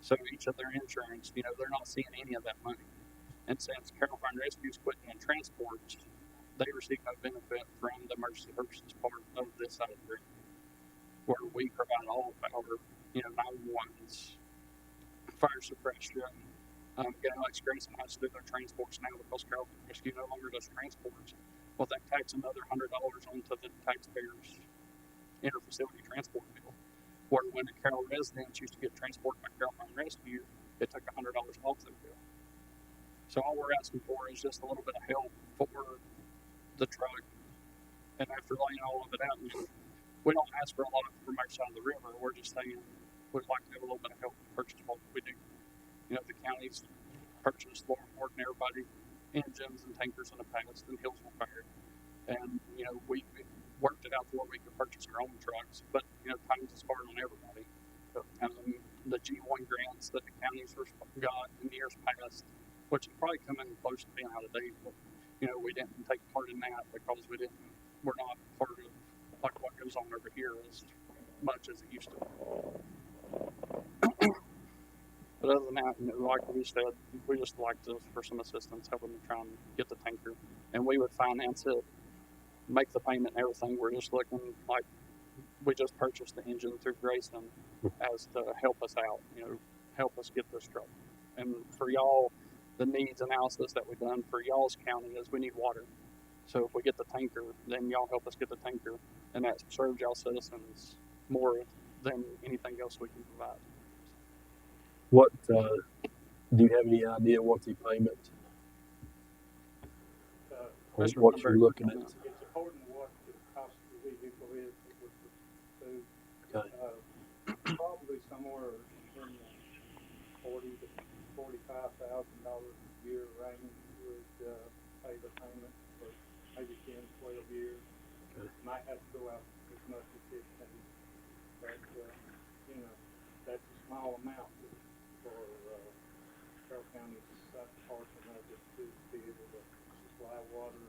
[SPEAKER 15] So each of their insurance, they're not seeing any of that money. And since Carroll Fire and Rescue's quit doing transports, they receive no benefit from the emergency services part of this side of the group, where we provide all of our, 911s, fire suppression. Galax Grayson has to do their transports now because Carroll Fire and Rescue no longer does transports. Well, that tacks another $100 onto the taxpayers' interfacility transport bill. Where when the Carroll residents used to get transported by Carroll Fire and Rescue, it took $100 off their bill. So all we're asking for is just a little bit of help for the truck. And after laying all of it out, we don't ask for a lot from our side of the river. We're just saying we'd like to have a little bit of help to purchase what we do. The county's purchased Laurel Fork and everybody engines and tankers in the past and Hillsville Fire. And, we worked it out to where we could purchase our own trucks, but, times is hard on everybody. The G1 grants that the counties got in years past, which is probably coming close to being out of date, but, we didn't take part in that because we're not part of like what goes on over here as much as it used to. But But other than that, like we said, we just like for some assistance helping them try and get the tanker, and we would finance it, make the payment and everything. We're just looking like we just purchased the engine through Grayson as to help us out, help us get this truck. And for y'all, the needs analysis that we've done for y'all's county is we need water. So if we get the tanker, then y'all help us get the tanker, and that serves y'all citizens more than anything else we can provide.
[SPEAKER 1] What, do you have any idea what the payment,
[SPEAKER 15] Mr.
[SPEAKER 1] what
[SPEAKER 15] Lundberg,
[SPEAKER 1] you're looking at?
[SPEAKER 14] It's according to what the cost of the vehicle is that we're pursuing.
[SPEAKER 1] Okay.
[SPEAKER 14] Probably somewhere in the $40,000 to $45,000 a year range would pay the payment for maybe 10, 12 years.
[SPEAKER 1] Okay.
[SPEAKER 14] Might have to go out as much as 15, but that's a small amount for Carroll County's portion of it to be able to supply water,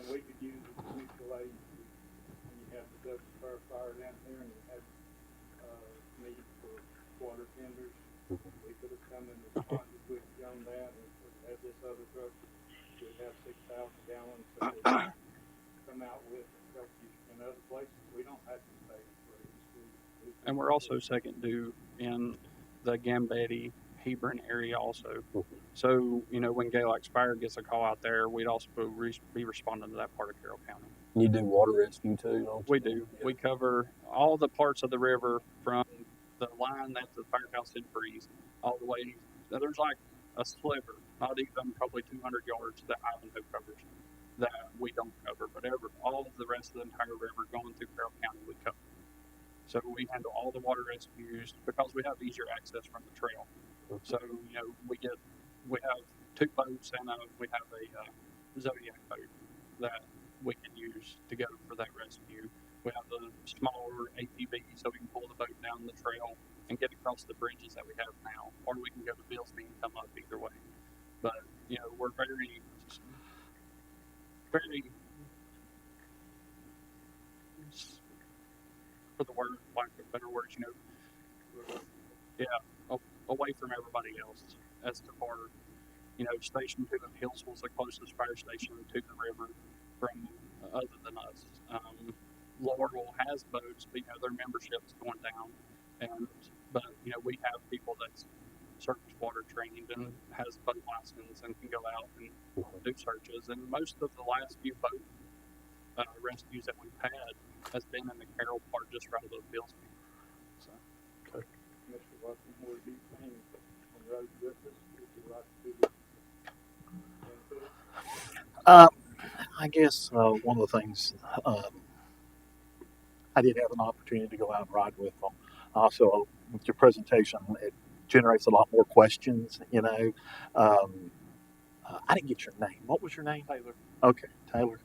[SPEAKER 14] and we could use it as mutual aid. When you have the Douglas Fir fire down here and you have need for water tenders, we could have come and responded with you on that. And if we had this other truck, we'd have 6,000 gallons that we come out with and help you in other places. We don't have to pay for it.
[SPEAKER 15] And we're also second due in the Gambetti, Hebron area also. So, when Galax Fire gets a call out there, we'd also be responding to that part of Carroll County.
[SPEAKER 1] You do water rescue too, don't you?
[SPEAKER 15] We do. Yeah. We cover all the parts of the river from the line that the firehouse had freeze all the way. There's like a sliver, not even probably 200 yards that Ivanhoe covers that we don't cover, but all of the rest of the entire river going through Carroll County we cover. So we handle all the water rescues because we have easier access from the trail. So, we have 2 boats and we have a Zodiac boat that we can use to go for that rescue. We have the smaller ATV so we can pull the boat down the trail and get across the bridges that we have now, or we can go to Billsby and come up either way. But, we're very, for the word, lack of better words, away from everybody else as to far, Station 2 of Hills was the closest fire station to the river from other than us. Laurel has boats, but their membership's going down, but we have people that's surface water trained and has boat license and can go out and do searches. And most of the last few boat rescues that we've had has been in the Carroll part just right above Billsby. So,
[SPEAKER 14] okay. Mr. Watson, would you be paying on the road with us? Would you like to do
[SPEAKER 16] I guess one of the things I did have an opportunity to go out and ride with them. Also, with your presentation, it generates a lot more questions. I didn't get your name. What was your name?
[SPEAKER 15] Taylor.
[SPEAKER 16] Okay, Taylor.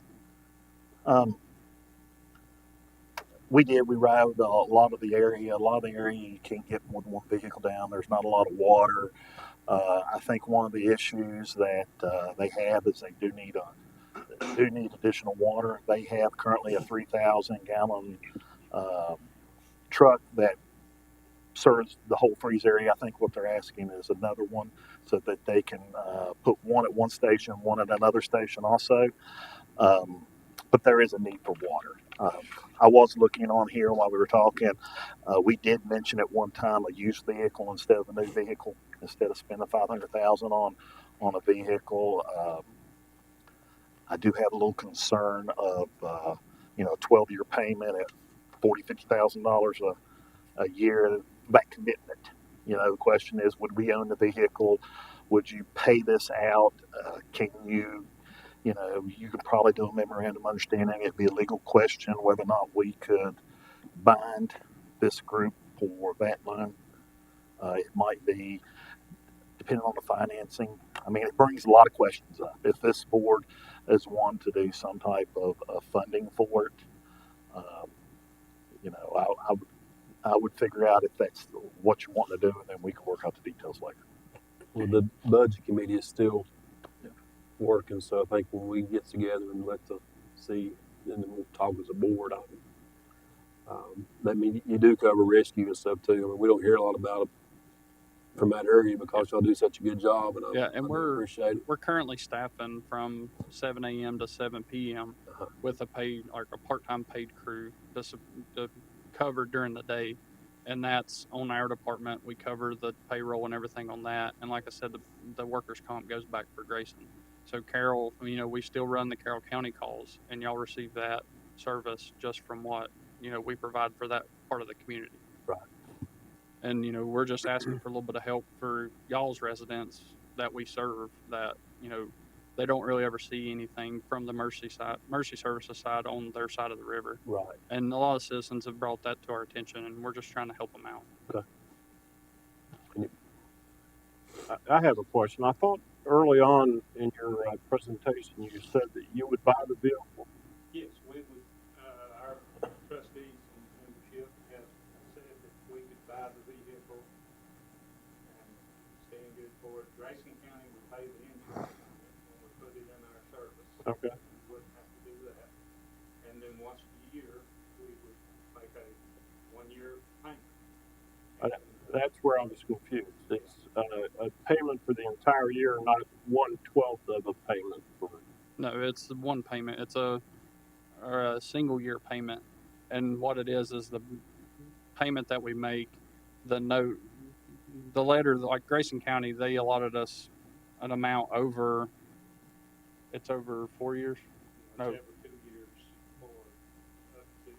[SPEAKER 16] We ride a lot of the area. A lot of the area you can't get more than one vehicle down. There's not a lot of water. I think one of the issues that they have is they do need additional water. They have currently a 3,000 gallon truck that serves the whole freeze area. I think what they're asking is another one so that they can put one at one station, one at another station also. But there is a need for water. I was looking on here while we were talking. We did mention at one time a used vehicle instead of a new vehicle. Instead of spending $500,000 on a vehicle, I do have a little concern of a 12-year payment at $50,000 a year. That commitment. The question is, would we own the vehicle? Would you pay this out? Can you? You could probably do a memorandum of understanding. It'd be a legal question whether or not we could bind this group for that loan. It might be depending on the financing. I mean, it brings a lot of questions up. If this board is one to do some type of funding for it, I would figure out if that's what you want to do, and then we can work out the details later.
[SPEAKER 1] Well, the budget committee is still working, so I think when we get together and then we'll talk as a board on it. You do cover rescue and stuff too. I mean, we don't hear a lot about from that area because y'all do such a good job, and
[SPEAKER 15] Yeah,
[SPEAKER 1] I
[SPEAKER 15] and
[SPEAKER 1] do
[SPEAKER 15] we're
[SPEAKER 1] appreciate it.
[SPEAKER 15] we're currently staffing from 7 a.m. to 7 p.m.
[SPEAKER 1] Uh-huh.
[SPEAKER 15] with a paid, like a part-time paid crew to cover during the day, and that's on our department. We cover the payroll and everything on that, and like I said, the workers' comp goes back for Grayson. So Carroll, we still run the Carroll County calls, and y'all receive that service just from what we provide for that part of the community.
[SPEAKER 1] Right.
[SPEAKER 15] And we're just asking for a little bit of help for y'all's residents that we serve that they don't really ever see anything from the mercy services side on their side of the river.
[SPEAKER 1] Right.
[SPEAKER 15] And a lot of citizens have brought that to our attention, and we're just trying to help them out.
[SPEAKER 1] Okay.
[SPEAKER 2] I have a question. I thought early on in your presentation you said that you would buy the vehicle.
[SPEAKER 14] Yes, we would, our trustees and membership have said that we could buy the vehicle and stand good for it. Grayson County would pay the insurance on it when we put it in our service.
[SPEAKER 2] Okay.
[SPEAKER 14] We wouldn't have to do that. And then once a year, we would make a 1-year payment.
[SPEAKER 2] That's where I was confused. It's a payment for the entire year, not 1/12 of a payment for.
[SPEAKER 15] No, it's one payment. It's a single year payment, and what it is the payment that we make. The note, the letter, like Grayson County, they allotted us an amount over. It's over 4 years. No,
[SPEAKER 14] Every 2 years for up to.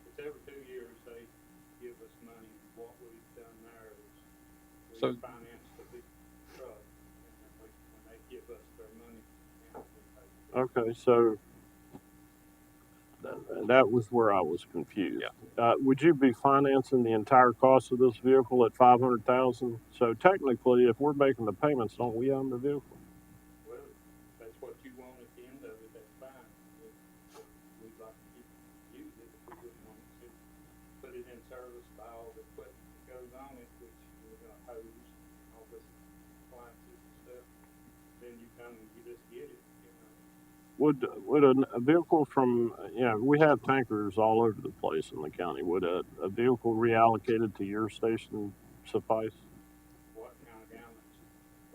[SPEAKER 14] It's every 2 years they give us money. What we've done there is we
[SPEAKER 15] So-
[SPEAKER 14] finance the big truck, and then when they give us their money, and we pay.
[SPEAKER 2] Okay, so that was where I was confused.
[SPEAKER 15] Yeah.
[SPEAKER 2] Would you be financing the entire cost of this vehicle at $500,000? So technically, if we're making the payments, don't we own the vehicle?
[SPEAKER 14] Well, that's what you want at the end of it, that's fine. We'd like to use it if we wouldn't want to put it in service, buy all the equipment that goes on it, which we're gonna hose and all this appliances and stuff. Then you come and you just get it,
[SPEAKER 2] Would a vehicle from, we have tankers all over the place in the county. Would a vehicle reallocated to your station suffice?
[SPEAKER 14] What kind of gallons?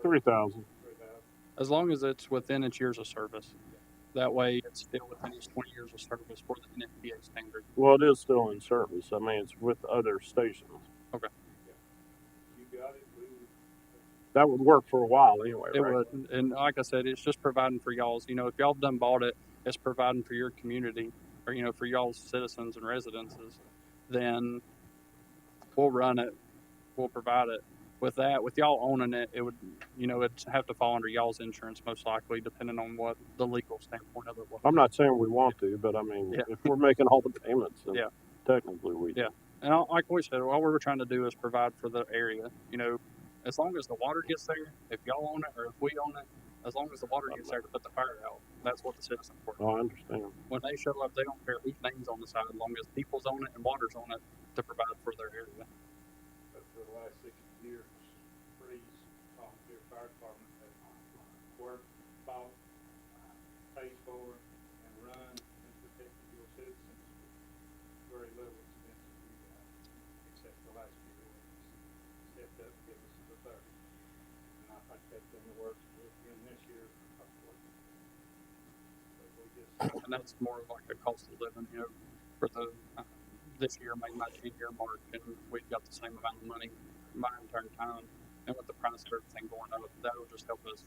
[SPEAKER 2] 3,000.
[SPEAKER 14] 3,000.
[SPEAKER 15] as long as it's within its years of service. That way, it's still within its 20 years of service for the NFPA standard.
[SPEAKER 2] Well, it is still in service. I mean, it's with other stations.
[SPEAKER 15] Okay.
[SPEAKER 14] You got it, we would.
[SPEAKER 2] That would work for a while anyway,
[SPEAKER 15] It
[SPEAKER 2] right?
[SPEAKER 15] would, and like I said, it's just providing for y'all's. If y'all done bought it, it's providing for your community, or for y'all's citizens and residences. Then we'll run it, we'll provide it. With that, with y'all owning it, it would, it'd have to fall under y'all's insurance most likely, depending on what the legal standpoint of it was.
[SPEAKER 2] I'm not saying we want to, but I mean,
[SPEAKER 15] Yeah.
[SPEAKER 2] if we're making all the payments, then
[SPEAKER 15] Yeah.
[SPEAKER 2] technically we do.
[SPEAKER 15] Yeah. And like we said, all we're trying to do is provide for the area. As long as the water gets there, if y'all own it or if we own it, as long as the water gets there to put the fire out, that's what the citizens for.
[SPEAKER 2] Oh, I understand.
[SPEAKER 15] When they show up, they don't care whose name's on the side, as long as people's on it and water's on it to provide for their area.
[SPEAKER 14] But for the last 6 years, Freeze Volunteer Fire Department has worked, bought, paid for, and run and protected your citizens with very little expense to you guys, except the last year when you stepped up to give us the third. And I think that's in the works again this year, hopefully. But we just.
[SPEAKER 15] And that's more of like a cost of living, for the this year made my 10-year mark, and we've got the same amount of money my entire time. And with the price of everything going up, that'll just help us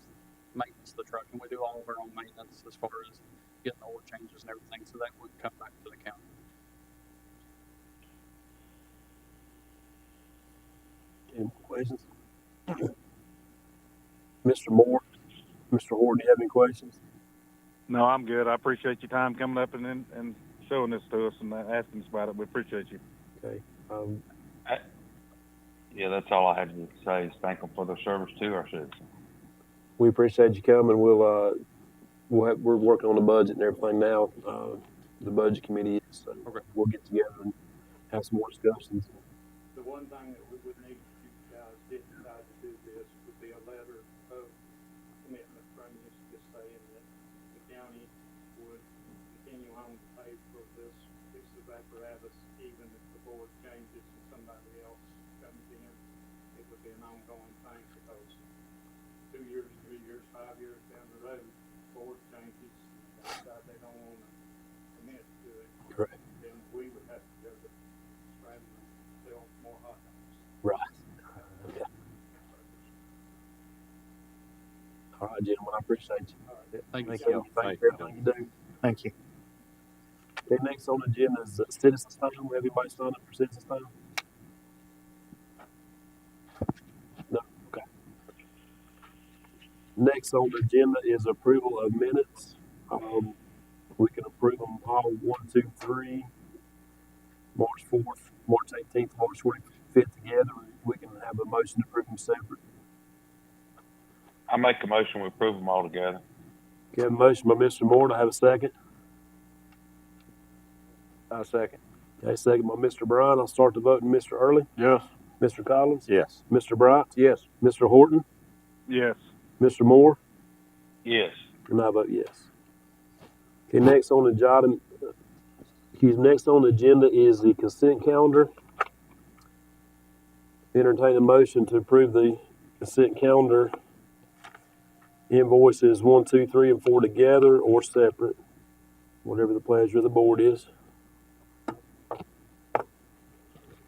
[SPEAKER 15] maintenance the truck, and we do all of our own maintenance as far as getting oil changes and everything, so that would come back to the county.
[SPEAKER 1] Any questions? Mr. Moore, Mr. Ward, do you have any questions?
[SPEAKER 11] No, I'm good. I appreciate your time coming up and showing this to us and asking us about it. We appreciate you.
[SPEAKER 1] Okay.
[SPEAKER 4] Yeah, that's all I had to say is thank them for their service to our citizens.
[SPEAKER 1] We appreciate you coming. We're working on the budget and everything now. The budget committee is, so we'll get together and have some more discussions.
[SPEAKER 14] The one thing that we would need if you guys did decide to do this would be a letter of commitment from you, just saying that the county would continue on to pay for this piece of apparatus, even if the board changes and somebody else comes in, it would be an ongoing thing because 2 years, 3 years, 5 years down the road, board changes, and they decide they don't want to commit to it.
[SPEAKER 1] Correct.
[SPEAKER 14] Then we would have to go to scrambling and sell more hot dogs.
[SPEAKER 1] Right. Yeah. All right, gentlemen, I appreciate you.
[SPEAKER 15] Thank you.
[SPEAKER 1] Thank you for everything you do.
[SPEAKER 16] Thank you.
[SPEAKER 1] Okay, next on the agenda is citizens' time. Have anybody signed up for citizens' time? No, okay. Next on the agenda is approval of minutes. We can approve them all 1, 2, 3, March 4th, March 18th, March 25th together. We can have a motion to approve them separate.
[SPEAKER 4] I make a motion we approve them all together.
[SPEAKER 1] Okay, have a motion by Mr. Moore. Do I have a second?
[SPEAKER 2] I second.
[SPEAKER 1] Okay, second by Mr. Bryan. I'll start the voting. Mr. Early,
[SPEAKER 2] Yes.
[SPEAKER 1] Mr. Collins,
[SPEAKER 9] Yes.
[SPEAKER 1] Mr. Bright,
[SPEAKER 2] Yes.
[SPEAKER 1] Mr. Horton,
[SPEAKER 11] Yes.
[SPEAKER 1] Mr. Moore,
[SPEAKER 4] Yes.
[SPEAKER 1] and I vote yes. Okay, next on the agenda is the consent calendar. Entertain a motion to approve the consent calendar invoices 1, 2, 3, and 4 together or separate, whatever the pleasure of the board is.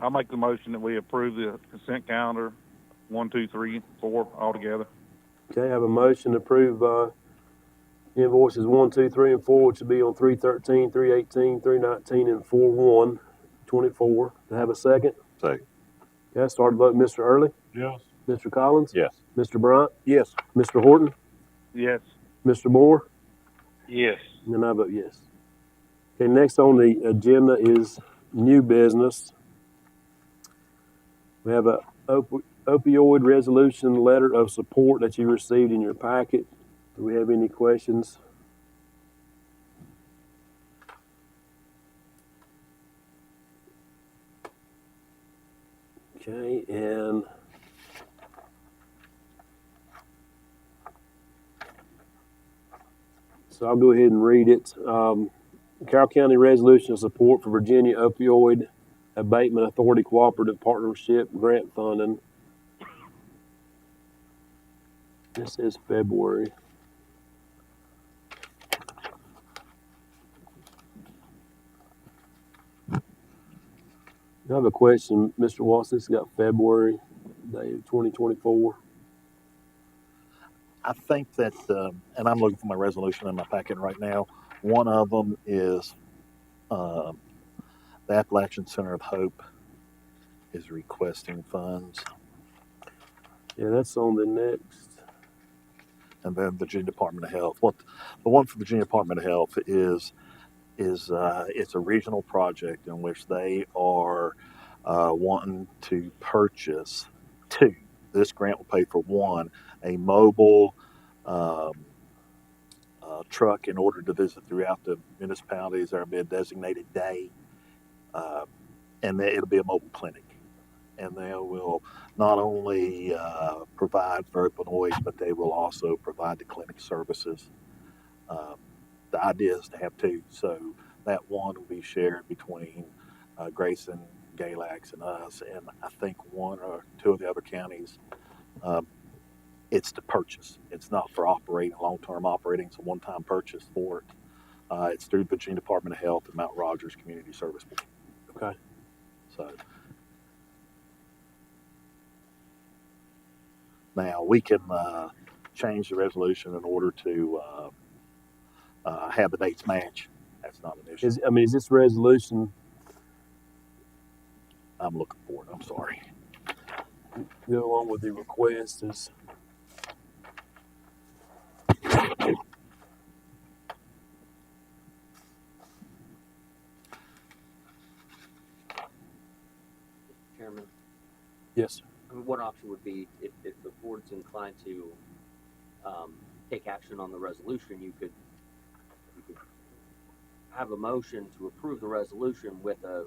[SPEAKER 11] I'll make the motion that we approve the consent calendar 1, 2, 3, 4 all together.
[SPEAKER 1] Okay, I have a motion to approve invoices 1, 2, 3, and 4, which would be on 3/13, 3/18, 3/19, and 4/1/24. To have a second?
[SPEAKER 9] Second.
[SPEAKER 1] Okay, start the vote. Mr. Early,
[SPEAKER 2] Yes.
[SPEAKER 1] Mr. Collins,
[SPEAKER 9] Yes.
[SPEAKER 1] Mr. Bryant,
[SPEAKER 2] Yes.
[SPEAKER 1] Mr. Horton,
[SPEAKER 11] Yes.
[SPEAKER 1] Mr. Moore,
[SPEAKER 4] Yes.
[SPEAKER 1] and I vote yes. Okay, next on the agenda is new business. We have a opioid resolution letter of support that you received in your packet. Do we have any questions? Okay, and so I'll go ahead and read it. Carroll County Resolution of Support for Virginia Opioid Abatement Authority Cooperative Partnership Grant Funding. This is February. I have a question, Mr. Watson. This got February, day of 2024.
[SPEAKER 16] I think that, and I'm looking for my resolution in my packet right now. One of them is the Appalachian Center of Hope is requesting funds,
[SPEAKER 1] Yeah, that's on the next.
[SPEAKER 16] and then Virginia Department of Health. What the one for Virginia Department of Health is it's a regional project in which they are wanting to purchase two. This grant will pay for one, a mobile truck in order to visit throughout the municipalities. There will be a designated day, and it'll be a mobile clinic. And they will not only provide for opioids, but they will also provide the clinic services. The idea is to have two, so that one will be shared between Grayson, Galax, and us, and I think one or two of the other counties. It's to purchase. It's not for operating, long-term operating. It's a one-time purchase for it. It's through the Virginia Department of Health and Mount Rogers Community Service Board.
[SPEAKER 1] Okay.
[SPEAKER 16] So now we can change the resolution in order to have the dates match. That's not an issue.
[SPEAKER 1] Is this resolution
[SPEAKER 16] I'm looking for it. I'm sorry.
[SPEAKER 1] go along with the request? Is
[SPEAKER 17] Chairman,
[SPEAKER 1] yes.
[SPEAKER 17] I mean, one option would be if the board's inclined to take action on the resolution, you could have a motion to approve the resolution with the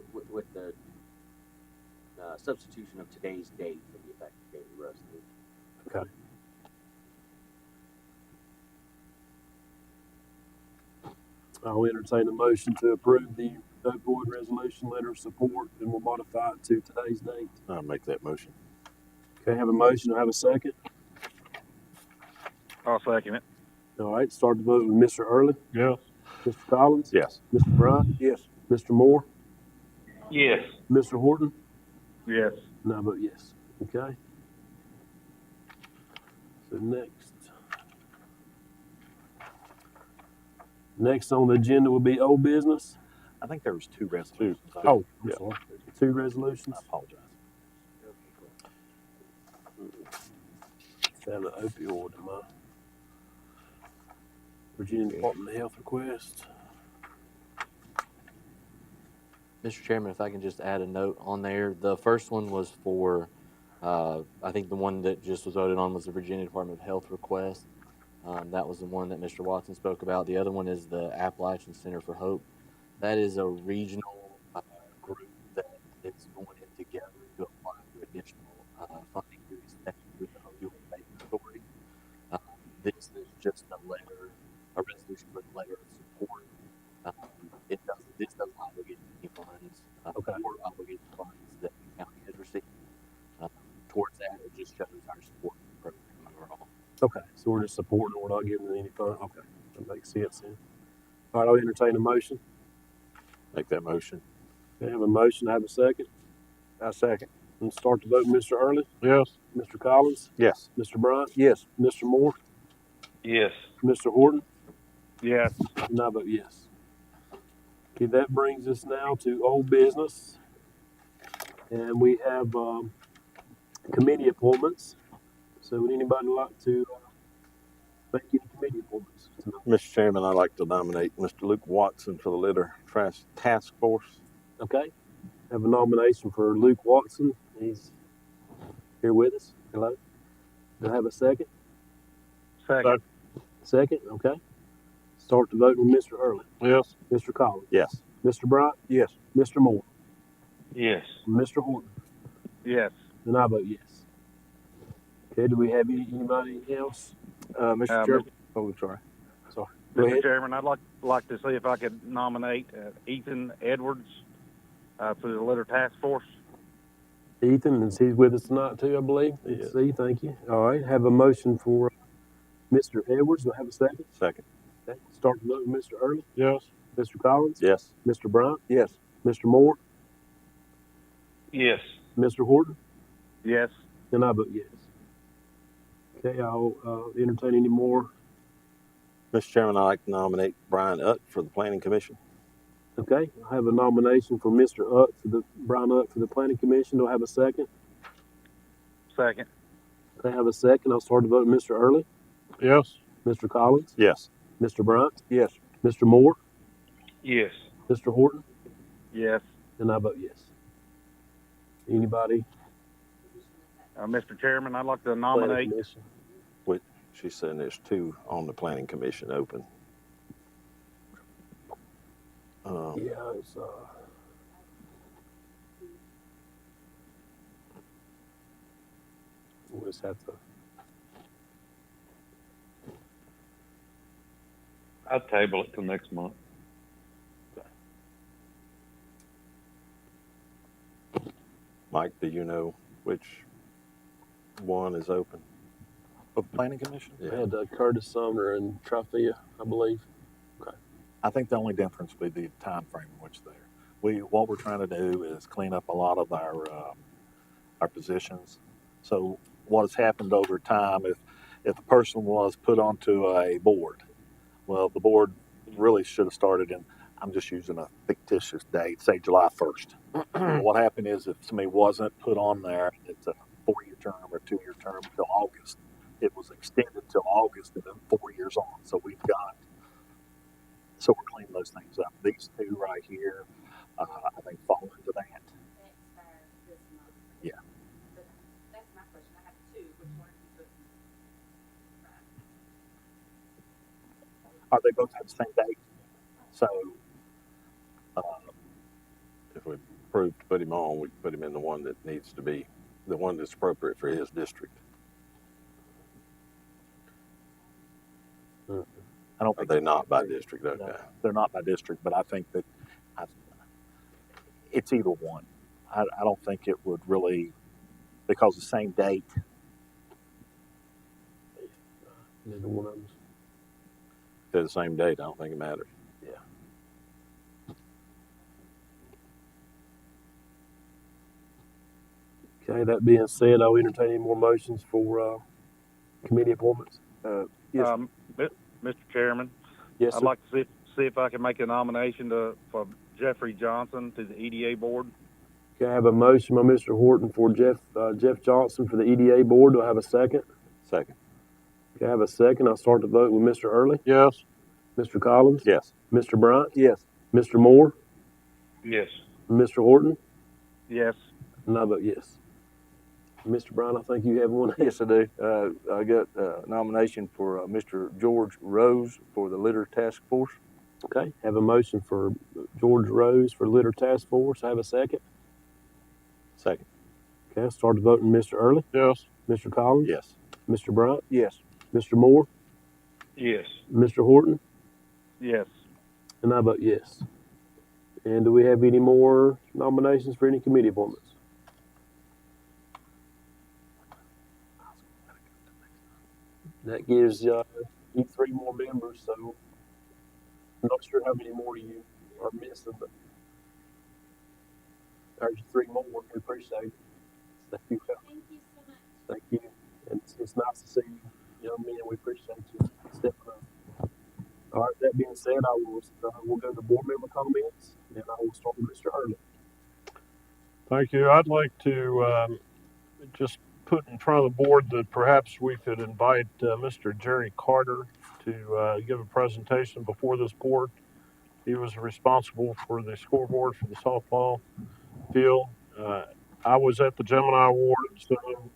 [SPEAKER 17] substitution of today's date for the effective date of the resolution.
[SPEAKER 1] Okay. I'll entertain a motion to approve the opioid resolution letter of support, and we'll modify it to today's date.
[SPEAKER 9] I'll make that motion.
[SPEAKER 1] Okay, have a motion, I have a second.
[SPEAKER 11] I'll second it.
[SPEAKER 1] All right, start the vote with Mr. Early,
[SPEAKER 2] Yes.
[SPEAKER 1] Mr. Collins,
[SPEAKER 9] Yes.
[SPEAKER 1] Mr. Bryant,
[SPEAKER 2] Yes.
[SPEAKER 1] Mr. Moore,
[SPEAKER 4] Yes.
[SPEAKER 1] Mr. Horton,
[SPEAKER 11] Yes.
[SPEAKER 1] and I vote yes. Okay. So next on the agenda will be old business.
[SPEAKER 16] I think there was two resolutions.
[SPEAKER 1] Oh, I'm
[SPEAKER 16] Yeah.
[SPEAKER 1] sorry. Two resolutions.
[SPEAKER 16] I apologize.
[SPEAKER 1] Found an opioid in my Virginia Department of Health request.
[SPEAKER 18] Mr. Chairman, if I can just add a note on there. The first one was for, I think the one that just was voted on was the Virginia Department of Health request. That was the one that Mr. Watson spoke about. The other one is the Appalachian Center for Hope. That is a regional group that is going in together to apply for additional funding through the Opioid Abatement Authority. This is just a resolution for the letter of support. This doesn't obligate any funds or obligate the funds that the county has received. Towards that, it just shows our support for the program overall.
[SPEAKER 1] Okay, so we're just supporting it, we're not giving it any fund. Okay, that makes sense then. All right, I'll entertain a motion.
[SPEAKER 9] Make that motion.
[SPEAKER 1] I have a motion, I have a second.
[SPEAKER 2] I second.
[SPEAKER 1] And start the vote, Mr. Early,
[SPEAKER 2] Yes.
[SPEAKER 1] Mr. Collins,
[SPEAKER 9] Yes.
[SPEAKER 1] Mr. Bryant,
[SPEAKER 2] Yes.
[SPEAKER 1] Mr. Moore,
[SPEAKER 4] Yes.
[SPEAKER 1] Mr. Horton,
[SPEAKER 11] Yes.
[SPEAKER 1] and I vote yes. Okay, that brings us now to old business. And we have committee appointments. So would anybody like to make any committee appointments tonight?
[SPEAKER 9] Mr. Chairman, I'd like to nominate Mr. Luke Watson for the litter task force.
[SPEAKER 1] Okay, have a nomination for Luke Watson. He's here with us. Hello. Do I have a second?
[SPEAKER 11] Second.
[SPEAKER 1] Second, okay. Start the vote with Mr. Early,
[SPEAKER 2] Yes.
[SPEAKER 1] Mr. Collins,
[SPEAKER 9] Yes.
[SPEAKER 1] Mr. Bryant,
[SPEAKER 2] Yes.
[SPEAKER 1] Mr. Moore,
[SPEAKER 4] Yes.
[SPEAKER 1] Mr. Horton,
[SPEAKER 11] Yes.
[SPEAKER 1] and I vote yes. Okay, do we have anybody else?
[SPEAKER 2] Mr. Chairman. Oh, sorry.
[SPEAKER 1] Sorry. Go
[SPEAKER 11] Mr.
[SPEAKER 1] ahead.
[SPEAKER 11] Chairman, I'd like to see if I could nominate Ethan Edwards for the litter task force.
[SPEAKER 1] Ethan, and he's with us tonight too, I believe.
[SPEAKER 9] Yes.
[SPEAKER 1] See, thank you. All right, have a motion for Mr. Edwards. Do I have a second?
[SPEAKER 9] Second.
[SPEAKER 1] Okay. Start the vote with Mr. Early,
[SPEAKER 2] Yes.
[SPEAKER 1] Mr. Collins,
[SPEAKER 9] Yes.
[SPEAKER 1] Mr. Bryant,
[SPEAKER 2] Yes.
[SPEAKER 1] Mr. Moore,
[SPEAKER 4] Yes.
[SPEAKER 1] Mr. Horton,
[SPEAKER 11] Yes.
[SPEAKER 1] and I vote yes. Okay, I'll entertain any more.
[SPEAKER 9] Mr. Chairman, I'd like to nominate Brian Utt for the Planning Commission.
[SPEAKER 1] Okay, I have a nomination for Mr. Utt Brian Utt for the Planning Commission. Do I have a second?
[SPEAKER 11] Second.
[SPEAKER 1] I have a second. I'll start the vote with Mr. Early,
[SPEAKER 2] Yes.
[SPEAKER 1] Mr. Collins,
[SPEAKER 9] Yes.
[SPEAKER 1] Mr. Bryant,
[SPEAKER 2] Yes.
[SPEAKER 1] Mr. Moore,
[SPEAKER 4] Yes.
[SPEAKER 1] Mr. Horton,
[SPEAKER 11] Yes.
[SPEAKER 1] and I vote yes. Anybody?
[SPEAKER 11] Mr. Chairman, I'd like to
[SPEAKER 1] Planning
[SPEAKER 11] nominate.
[SPEAKER 1] Commission?
[SPEAKER 9] She's saying there's two on the Planning Commission open.
[SPEAKER 1] Yeah, it's we'll just have to.
[SPEAKER 4] I'll table it till next month.
[SPEAKER 9] Mike, do you know which one is open?
[SPEAKER 16] Of the Planning Commission?
[SPEAKER 1] We had Curtis Sumner and Trafia, I believe.
[SPEAKER 16] I think the only difference would be the time frame in which what we're trying to do is clean up a lot of our positions. So what has happened over time, if a person was put onto a board, well, the board really should have started in, I'm just using a fictitious date, say July 1st. What happened is if somebody wasn't put on there, it's a 4-year term or 2-year term until August. It was extended till August and then 4 years on. So we're cleaning those things up. These two right here, I think fall into that. Yeah.
[SPEAKER 19] That's my question. I have two. Which one
[SPEAKER 16] Are they both at the same date? So,
[SPEAKER 9] If we prove to put him on, we can put him in the one that needs to be, the one that's appropriate for his district.
[SPEAKER 16] I don't
[SPEAKER 9] Are
[SPEAKER 16] think
[SPEAKER 9] they not by district?
[SPEAKER 16] no,
[SPEAKER 9] Okay.
[SPEAKER 16] they're not by district, but I think that I, it's either one. I don't think it would really, because the same date.
[SPEAKER 1] Neither one of them.
[SPEAKER 9] If they're the same date, I don't think it matters.
[SPEAKER 1] Okay, that being said, I'll entertain any more motions for committee appointments.
[SPEAKER 16] Yes.
[SPEAKER 11] Mr. Chairman,
[SPEAKER 1] Yes,
[SPEAKER 11] I'd
[SPEAKER 1] sir.
[SPEAKER 11] like to see if I can make a nomination for Jeffrey Johnson to the EDA board.
[SPEAKER 1] Okay, I have a motion by Mr. Horton for Jeff Johnson for the EDA board. Do I have a second?
[SPEAKER 9] Second.
[SPEAKER 1] Okay, I have a second. I'll start the vote with Mr. Early,
[SPEAKER 2] Yes.
[SPEAKER 1] Mr. Collins,
[SPEAKER 9] Yes.
[SPEAKER 1] Mr. Bryant,
[SPEAKER 16] Yes.
[SPEAKER 1] Mr. Moore,
[SPEAKER 4] Yes.
[SPEAKER 1] Mr. Horton,
[SPEAKER 11] Yes.
[SPEAKER 1] and I vote yes. Mr. Bryant, I think you have one.
[SPEAKER 20] Yes, I do. I got a nomination for Mr. George Rose for the litter task force.
[SPEAKER 1] Okay, have a motion for George Rose for litter task force. I have a second.
[SPEAKER 9] Second.
[SPEAKER 1] Okay, I'll start the vote with Mr. Early,
[SPEAKER 2] Yes.
[SPEAKER 1] Mr. Collins,
[SPEAKER 9] Yes.
[SPEAKER 1] Mr. Bryant,
[SPEAKER 20] Yes.
[SPEAKER 1] Mr. Moore,
[SPEAKER 4] Yes.
[SPEAKER 1] Mr. Horton,
[SPEAKER 11] Yes.
[SPEAKER 1] and I vote yes. And do we have any more nominations for any committee appointments? That gives you 3 more members, so I'm not sure how many more you are missing, but there's 3 more. We appreciate it. Thank you.
[SPEAKER 13] Thank you so much.
[SPEAKER 1] Thank you. And it's nice to see you, young men. We appreciate you stepping up. All right, that being said, we'll go to board member comments, and I will start with Mr. Early.
[SPEAKER 2] Thank you. I'd like to just put in front of the board that perhaps we could invite Mr. Jerry Carter to give a presentation before this board. He was responsible for the scoreboard for the softball field. I was at the Gemini Awards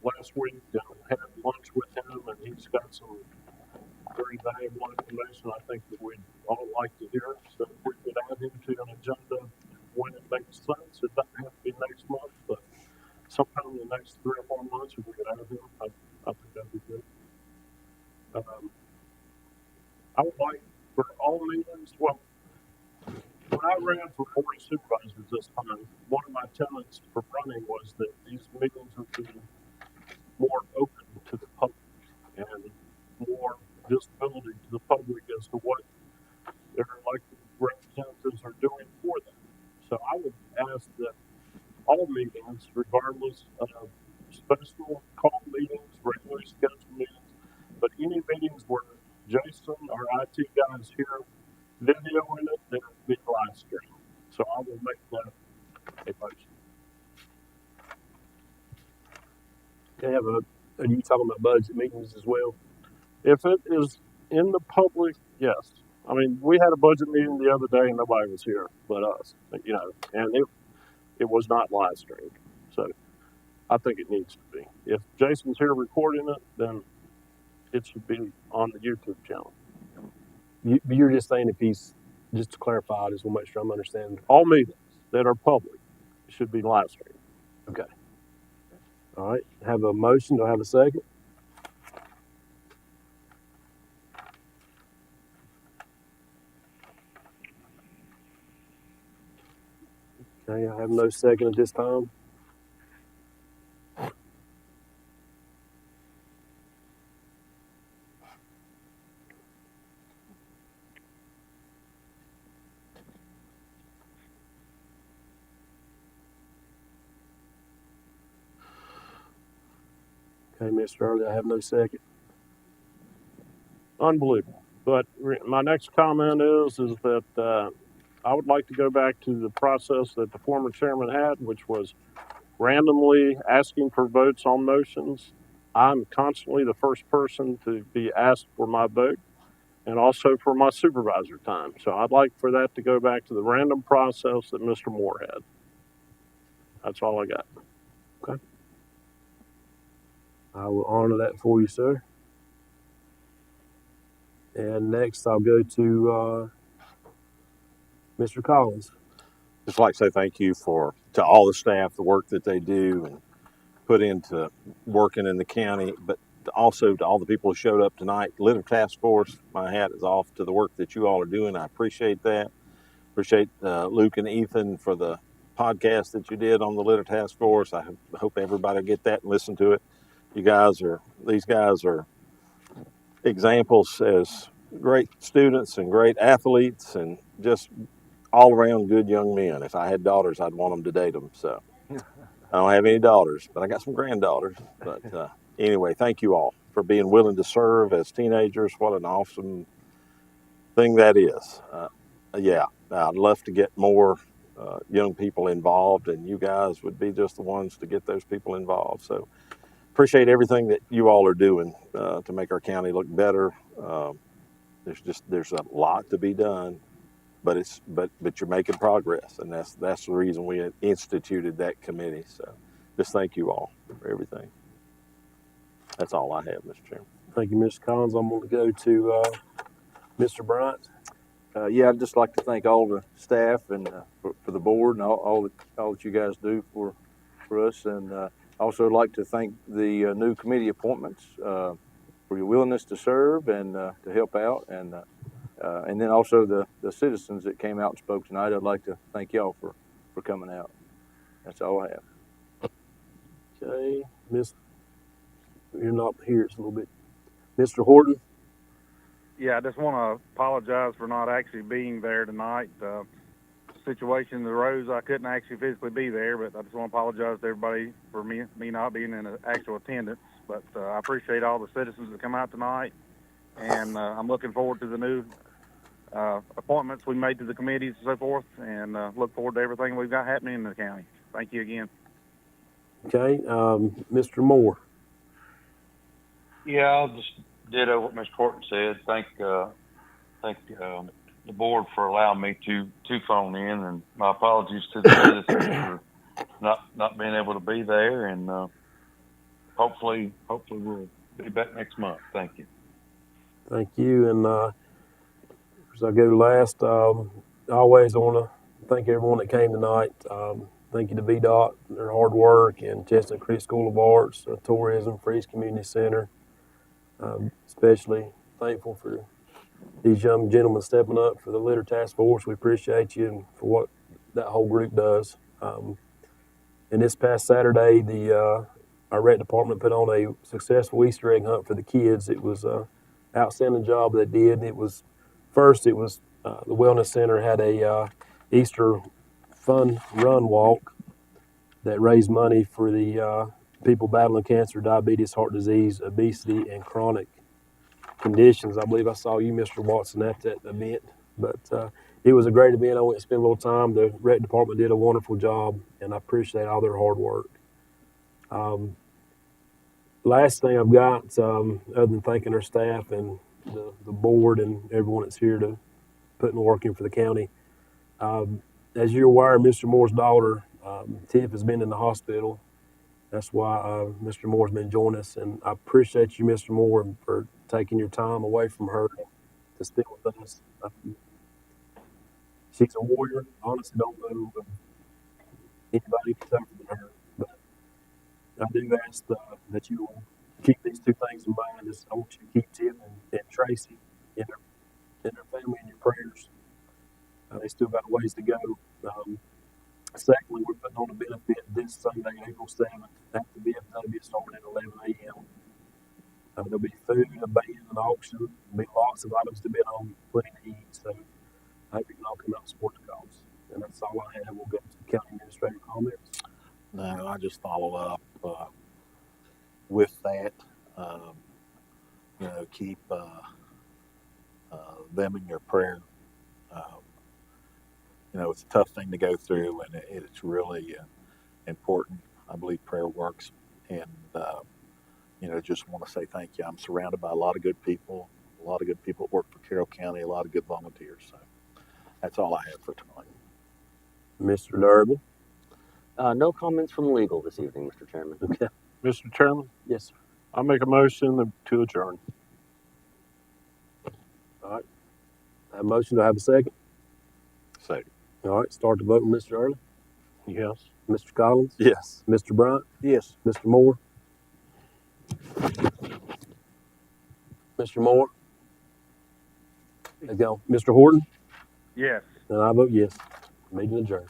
[SPEAKER 2] last week and had lunch with him, and he's got some very valuable information I think that we'd all like to hear. So if we could add him to an agenda when it makes sense, it doesn't have to be next month, but sometime in the next 3 or 4 months, if we could add him, I think that'd be good. I would like for all meetings, well, when I ran for board of supervisors this time, one of my tenets for running was that these meetings would be more open to the public and more visibility to the public as to what their elected representatives are doing for them. So I would ask that all meetings, regardless of special call meetings, regularly scheduled meetings, but any meetings where Jason, our IT guy, is here, video in it, then it'll be live stream. So I will make that a motion.
[SPEAKER 1] Okay, are you talking about budget meetings as well?
[SPEAKER 2] If it is in the public, yes. I mean, we had a budget meeting the other day and nobody was here but us, and it was not live streamed. So I think it needs to be. If Jason's here recording it, then it should be on the YouTube channel.
[SPEAKER 1] You're just saying if he's, just to clarify, I just want to make sure I'm understanding.
[SPEAKER 2] All meetings that are public should be live streamed.
[SPEAKER 1] Okay. All right, have a motion. Do I have a second? Okay, I have no second at this time. Okay, Mr. Early, I have no second.
[SPEAKER 2] Unbelievable. But my next comment is that I would like to go back to the process that the former chairman had, which was randomly asking for votes on motions. I'm constantly the first person to be asked for my vote and also for my supervisor time. So I'd like for that to go back to the random process that Mr. Moore had. That's all I got.
[SPEAKER 1] Okay. I will honor that for you, sir. And next I'll go to Mr. Collins.
[SPEAKER 9] Just like to say thank you to all the staff, the work that they do and put into working in the county. But also to all the people who showed up tonight. Litter Task Force, my hat is off to the work that you all are doing. I appreciate that. Appreciate Luke and Ethan for the podcast that you did on the Litter Task Force. I hope everybody get that and listen to it. These guys are examples as great students and great athletes and just all around good young men. If I had daughters, I'd want them to date them. So I don't have any daughters, but I got some granddaughters. But anyway, thank you all for being willing to serve as teenagers. What an awesome thing that is. Yeah, I'd love to get more young people involved, and you guys would be just the ones to get those people involved. So appreciate everything that you all are doing to make our county look better. There's a lot to be done, but you're making progress, and that's the reason we instituted that committee. So just thank you all for everything. That's all I have, Mr. Chairman.
[SPEAKER 1] Thank you, Mr. Collins. I'm going to go to Mr. Bryant.
[SPEAKER 20] Yeah, I'd just like to thank all the staff and for the board and all that you guys do for us, and also like to thank the new committee appointments for your willingness to serve and to help out, and then also the citizens that came out and spoke tonight. I'd like to thank y'all for coming out. That's all I have.
[SPEAKER 1] Okay, you're not here. It's a little bit. Mr. Horton.
[SPEAKER 11] Yeah, I just want to apologize for not actually being there tonight. Situation arose, I couldn't actually physically be there, but I just want to apologize to everybody for me not being in actual attendance. But I appreciate all the citizens that come out tonight, and I'm looking forward to the new appointments we made to the committees and so forth, and look forward to everything we've got happening in the county. Thank you again.
[SPEAKER 1] Okay, Mr. Moore.
[SPEAKER 4] Yeah, I'll just ditto what Mr. Horton said. Thank the board for allowing me to phone in, and my apologies to the citizens for not being able to be there. And hopefully we'll be back next month. Thank you.
[SPEAKER 1] Thank you. And as I go last, always I want to thank everyone that came tonight. Thank you to VDOT, their hard work, and Chestnut Creek School of Arts, Tourism, Freeze Community Center. Especially thankful for these young gentlemen stepping up for the Litter Task Force. We appreciate you and for what that whole group does. And this past Saturday, our rec department put on a successful Easter egg hunt for the kids. It was an outstanding job they did. It was the Wellness Center had a Easter fun run walk that raised money for the people battling cancer, diabetes, heart disease, obesity, and chronic conditions. I believe I saw you, Mr. Watson, at that event. But it was a great event. I went and spent a little time. The rec department did a wonderful job, and I appreciate all their hard work. Last thing I've got, other than thanking our staff and the board and everyone that's here to putting work in for the county. As you're aware, Mr. Moore's daughter, Tiff, has been in the hospital. That's why Mr. Moore's been joining us, and I appreciate you, Mr. Moore, for taking your time away from her to stick with us. She's a warrior. I honestly don't know anybody tougher than her, but I do ask that you will keep these two things in mind. I want you to keep Tiff and Tracy in their family in your prayers. They still got a ways to go. Secondly, we're putting on a benefit this Sunday, April 7th, at the VFW starting at 11 a.m. There'll be food, a band, an auction. There'll be lots of items to bid on, plenty to eat. So I hope you can all come out and support the cause. And that's all I have. We'll go to county administrator comments.
[SPEAKER 16] No, I just follow up with that. Keep them in your prayer. It's a tough thing to go through, and it's really important. I believe prayer works, and just want to say thank you. I'm surrounded by a lot of good people that work for Carroll County, a lot of good volunteers. So that's all I have for tonight.
[SPEAKER 1] Mr. Durbin.
[SPEAKER 17] No comments from legal this evening, Mr. Chairman.
[SPEAKER 1] Okay.
[SPEAKER 2] Mr. Chairman?
[SPEAKER 1] Yes, sir.
[SPEAKER 2] I make a motion to adjourn.
[SPEAKER 1] All right. I have a motion. Do I have a second?
[SPEAKER 2] Second.
[SPEAKER 1] All right. Start the vote with Mr. Early.
[SPEAKER 2] Yes.
[SPEAKER 1] Mr. Collins?
[SPEAKER 9] Yes.
[SPEAKER 1] Mr. Bryant?
[SPEAKER 16] Yes.
[SPEAKER 1] Mr. Moore? Mr. Moore? There you go. Mr. Horton?
[SPEAKER 11] Yes.
[SPEAKER 1] And I vote yes. Meeting adjourned.